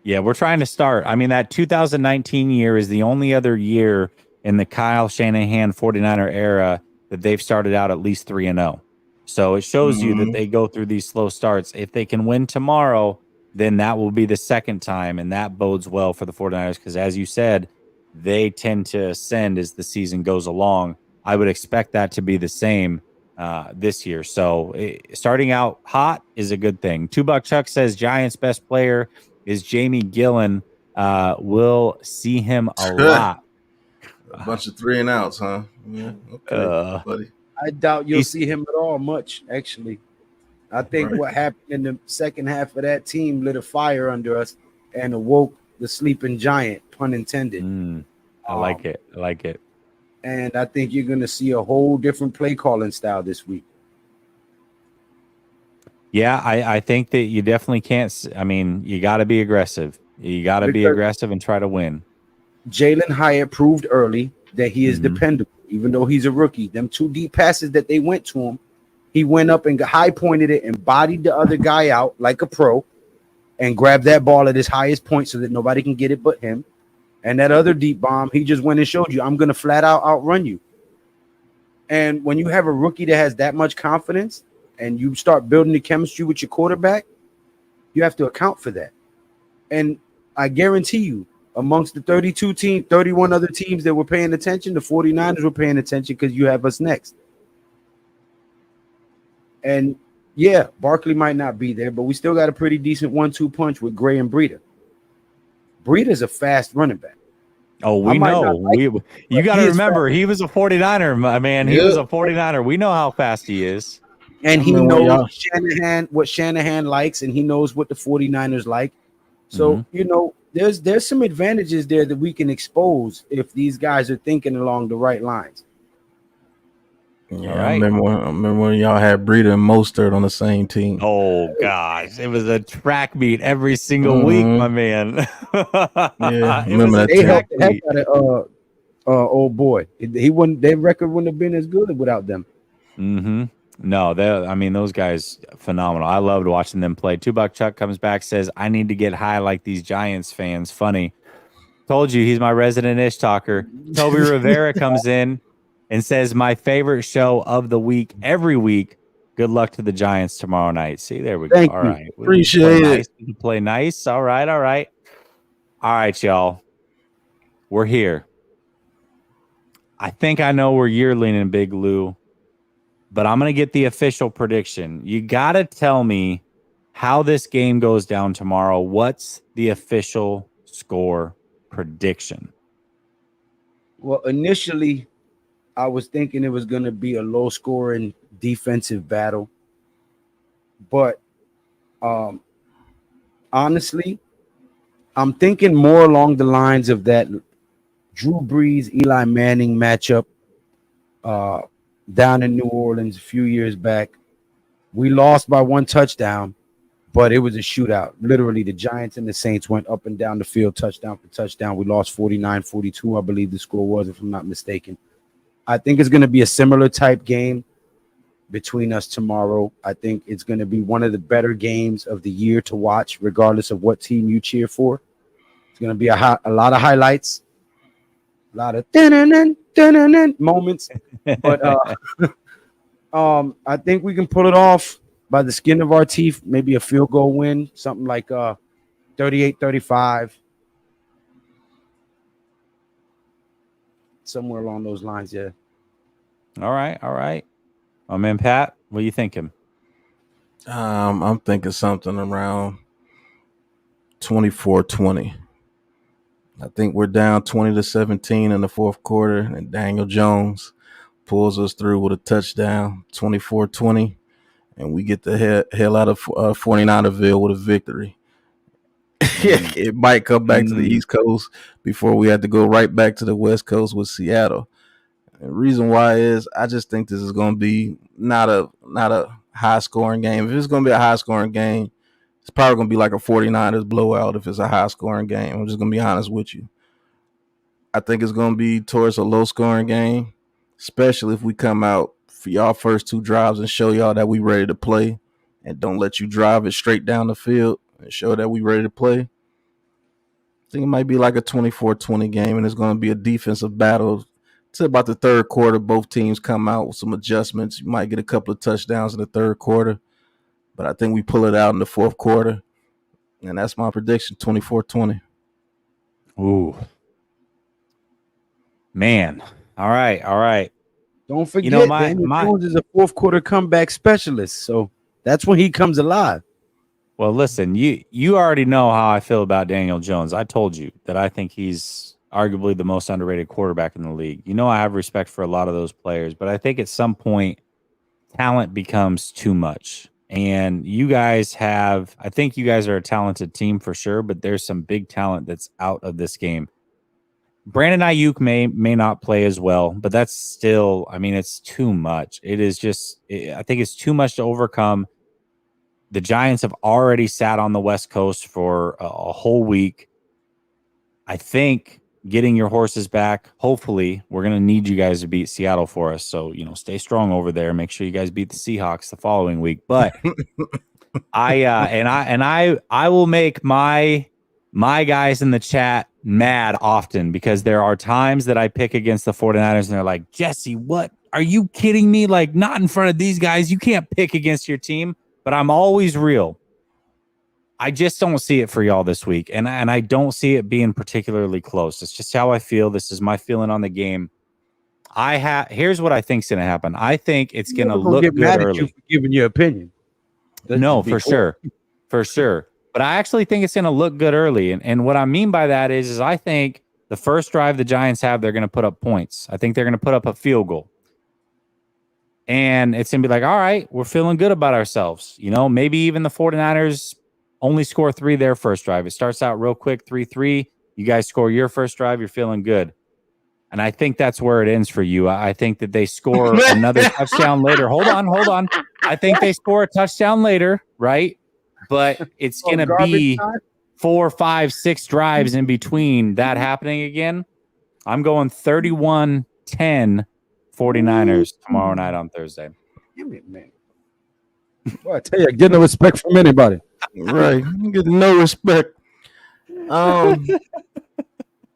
yeah, we're trying to start. I mean, that 2019 year is the only other year in the Kyle Shanahan 49er era that they've started out at least 3-0. So it shows you that they go through these slow starts. If they can win tomorrow, then that will be the second time, and that bodes well for the 49ers because, as you said, they tend to ascend as the season goes along. I would expect that to be the same this year. So starting out hot is a good thing. Two-Buck Chuck says Giants' best player is Jamie Gillen. We'll see him a lot. A bunch of 3 and outs, huh? Yeah. Okay, buddy. I doubt you'll see him at all much, actually. I think what happened in the second half of that team lit a fire under us and awoke the sleeping giant, pun intended. I like it. I like it. And I think you're going to see a whole different play calling style this week. Yeah, I think that you definitely can't. I mean, you got to be aggressive. You got to be aggressive and try to win. Jalen Hyatt proved early that he is dependable, even though he's a rookie. Them 2 deep passes that they went to him, he went up and high pointed it and bodied the other guy out like a pro and grabbed that ball at his highest point so that nobody can get it but him. And that other deep bomb, he just went and showed you, I'm going to flat out outrun you. And when you have a rookie that has that much confidence and you start building the chemistry with your quarterback, you have to account for that. And I guarantee you, amongst the 32 teams, 31 other teams that were paying attention, the 49ers were paying attention because you have us next. And yeah, Barkley might not be there, but we still got a pretty decent 1-2 punch with Gray and Breida. Breida's a fast running back. Oh, we know. You got to remember, he was a 49er, my man. He was a 49er. We know how fast he is. And he knows what Shanahan likes, and he knows what the 49ers like. So, there's some advantages there that we can expose if these guys are thinking along the right lines. Yeah, right. I remember when y'all had Breida and Mostert on the same team. Oh gosh, it was a track meet every single week, my man. Yeah, remember that. They helped the heck out of old boy. He wouldn't. Their record wouldn't have been as good without them. No, those guys phenomenal. I loved watching them play. $2 Chuck comes back, says, "I need to get high like these Giants fans." Funny. Told you he's my resident ish talker. Toby Rivera comes in and says, "My favorite show of the week every week. Good luck to the Giants tomorrow night." See, there we go. All right. Appreciate it. Play nice. All right. All right, y'all. We're here. I think I know where you're leaning, Big Lou, but I'm going to get the official prediction. You got to tell me how this game goes down tomorrow. What's the official score prediction? Well, initially, I was thinking it was going to be a low-scoring defensive battle. But honestly, I'm thinking more along the lines of that Drew Brees, Eli Manning matchup down in New Orleans a few years back. We lost by 1 touchdown, but it was a shootout. Literally, the Giants and the Saints went up and down the field, touchdown for touchdown. We lost 49-42, I believe the score was, if I'm not mistaken. I think it's going to be a similar type game between us tomorrow. I think it's going to be one of the better games of the year to watch, regardless of what team you cheer for. It's going to be a lot of highlights, a lot of moments. But I think we can pull it off by the skin of our teeth, maybe a field goal win, something like 38-35. Somewhere along those lines, yeah. All right. My man Pat, what are you thinking? I'm thinking something around 24-20. I think we're down 20-17 in the fourth quarter, and Daniel Jones pulls us through with a touchdown, 24-20, and we get the hell out of 49erville with a victory. It might come back to the East Coast before we had to go right back to the West Coast with Seattle. And the reason why is I just think this is going to be not a high scoring game. If it's going to be a high scoring game, it's probably going to be like a 49ers blowout if it's a high scoring game. I'm just going to be honest with you. I think it's going to be towards a low scoring game, especially if we come out for y'all first 2 drives and show y'all that we ready to play and don't let you drive it straight down the field and show that we ready to play. I think it might be like a 24-20 game, and it's going to be a defensive battle. To about the third quarter, both teams come out with some adjustments. You might get a couple of touchdowns in the third quarter, but I think we pull it out in the fourth quarter, and that's my prediction, 24-20. Ooh. Man. All right. Don't forget, Daniel Jones is a fourth quarter comeback specialist, so that's when he comes alive. Well, listen, you already know how I feel about Daniel Jones. I told you that I think he's arguably the most underrated quarterback in the league. You know, I have respect for a lot of those players, but I think at some point talent becomes too much. And you guys have, I think you guys are a talented team for sure, but there's some big talent that's out of this game. Brandon Ayuk may not play as well, but that's still, I mean, it's too much. It is just, I think it's too much to overcome. The Giants have already sat on the West Coast for a whole week. I think getting your horses back, hopefully, we're going to need you guys to beat Seattle for us. So, you know, stay strong over there. Make sure you guys beat the Seahawks the following week. But I will make my guys in the chat mad often, because there are times that I pick against the 49ers and they're like, Jesse, what? Are you kidding me? Like, not in front of these guys. You can't pick against your team. But I'm always real. I just don't see it for y'all this week. And I don't see it being particularly close. It's just how I feel. This is my feeling on the game. Here's what I think's going to happen. I think it's going to look good early. You for giving your opinion. No, for sure. For sure. But I actually think it's going to look good early. And what I mean by that is I think the first drive the Giants have, they're going to put up points. I think they're going to put up a field goal. And it's going to be like, all right, we're feeling good about ourselves. You know, maybe even the 49ers only score 3 their first drive. It starts out real quick, 3-3. You guys score your first drive, you're feeling good. And I think that's where it ends for you. I think that they score another touchdown later. Hold on. I think they score a touchdown later, right? But it's going to be 4, 5, 6 drives in between that happening again. I'm going 31-10 49ers tomorrow night on Thursday. Give me, man. Well, I tell you, get no respect from anybody. Right. You get no respect.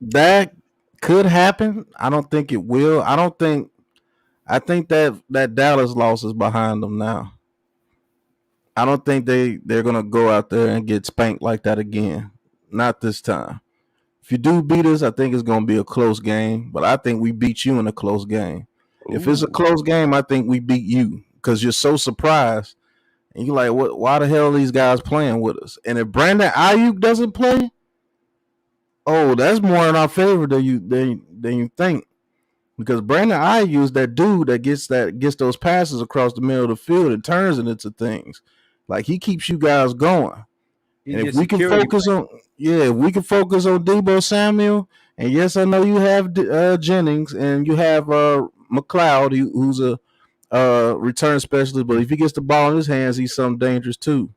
That could happen. I don't think it will. I think that Dallas loss is behind them now. I don't think they're gonna go out there and get spanked like that again. Not this time. If you do beat us, I think it's gonna be a close game. But I think we beat you in a close game. Ooh. If it's a close game, I think we beat you because you're so surprised. And you're like, what? Why the hell are these guys playing with us? And if Brandon Ayuk doesn't play, oh, that's more in our favor than you think. Because Brandon Ayuk is that dude that gets those passes across the middle of the field and turns it into things. Like, he keeps you guys going. And if we can focus on Deebo Samuel, and yes, I know you have Jennings and you have McLeod, who's a return specialist, but if he gets the ball in his hands, he's something dangerous too.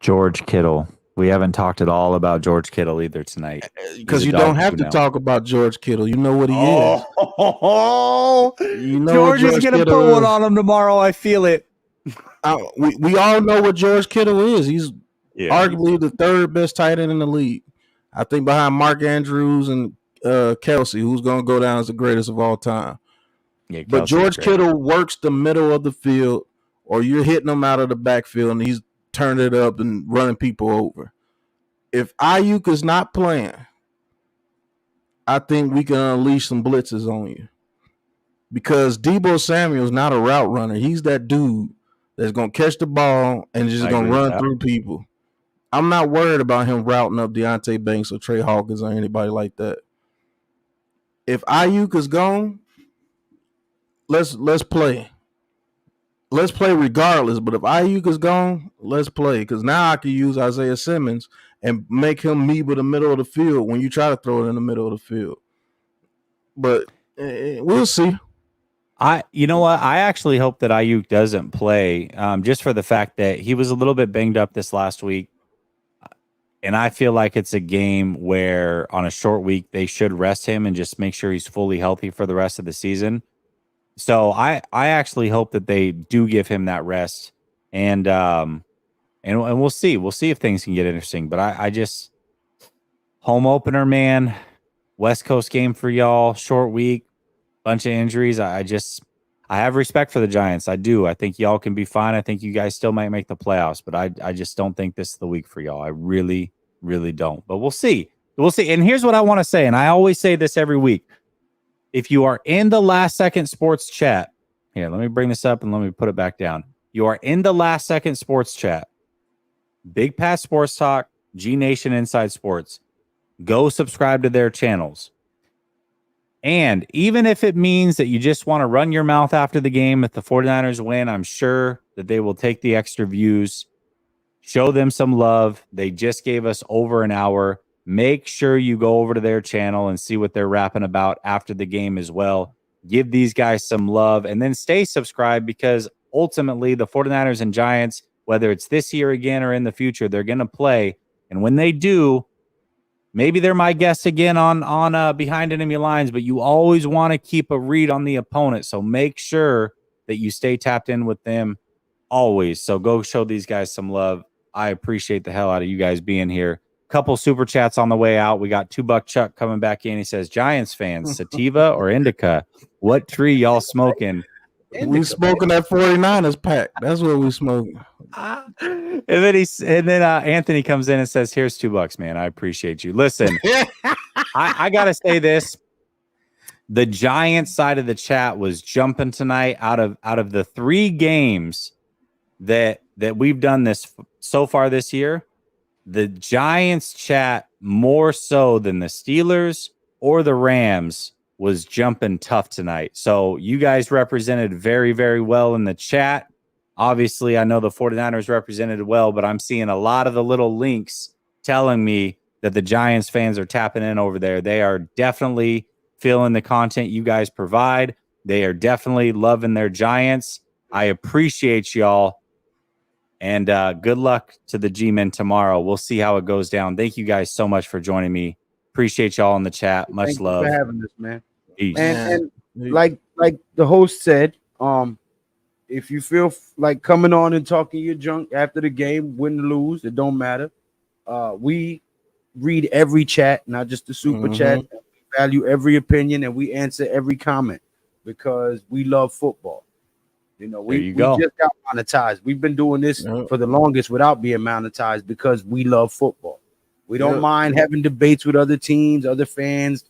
George Kittle. We haven't talked at all about George Kittle either tonight. Because you don't have to talk about George Kittle. You know what he is. You know George is going to put one on him tomorrow. I feel it. We all know what George Kittle is. He's arguably the third best tight end in the league. I think behind Mark Andrews and Kelsey, who's going to go down as the greatest of all time. Yeah, but George Kittle works the middle of the field, or you're hitting him out of the backfield, and he's turning it up and running people over. If Ayuk is not playing, I think we can unleash some blitzes on you. Because Deebo Samuel is not a route runner. He's that dude that's going to catch the ball and just going to run through people. I'm not worried about him routing up Deontay Banks or Trey Hawkins or anybody like that. If Ayuk is gone, let's play. Let's play regardless. But if Ayuk is gone, let's play. Because now I can use Isaiah Simmons and make him meet with the middle of the field when you try to throw it in the middle of the field. But we'll see. You know what? I actually hope that Ayuk doesn't play, just for the fact that he was a little bit banged up this last week. And I feel like it's a game where on a short week, they should rest him and just make sure he's fully healthy for the rest of the season. So I actually hope that they do give him that rest, and we'll see. We'll see if things can get interesting. But I just, home opener, man, West Coast game for y'all, short week, bunch of injuries. I have respect for the Giants. I do. I think y'all can be fine. I think you guys still might make the playoffs, but I just don't think this is the week for y'all. I really, really don't. But we'll see. We'll see. And here's what I want to say, and I always say this every week. If you are in the Last Second Sports chat, here, let me bring this up and let me put it back down. You are in the Last Second Sports chat. Big Pat Sports Talk, G Nation Inside Sports. Go subscribe to their channels. And even if it means that you just want to run your mouth after the game, if the 49ers win, I'm sure that they will take the extra views. Show them some love. They just gave us over an hour. Make sure you go over to their channel and see what they're rapping about after the game as well. Give these guys some love and then stay subscribed, because ultimately the 49ers and Giants, whether it's this year again or in the future, they're going to play. And when they do, maybe they're my guests again on Behind Enemy Lines, but you always want to keep a read on the opponent. So make sure that you stay tapped in with them always. So go show these guys some love. I appreciate the hell out of you guys being here. Couple super chats on the way out. We got $2 Chuck coming back in. He says, Giants fans, sativa or indica? What tree y'all smoking? We smoking that 49ers pack. That's what we smoking. And then Anthony comes in and says, here's $2, man. I appreciate you. Listen, I gotta say this. The Giants side of the chat was jumping tonight. Out of the 3 games that we've done this so far this year, the Giants chat more so than the Steelers or the Rams was jumping tough tonight. So you guys represented very, very well in the chat. Obviously, I know the 49ers represented well, but I'm seeing a lot of the little links telling me that the Giants fans are tapping in over there. They are definitely feeling the content you guys provide. They are definitely loving their Giants. I appreciate y'all. And good luck to the G-Men tomorrow. We'll see how it goes down. Thank you guys so much for joining me. Appreciate y'all in the chat. Much love. Thank you for having us, man. Peace. And like the host said, if you feel like coming on and talking your junk after the game, win or lose, it don't matter. We read every chat, not just the super chat. We value every opinion and we answer every comment because we love football. You know, we just got monetized. We've been doing this for the longest without being monetized because we love football. We don't mind having debates with other teams, other fans,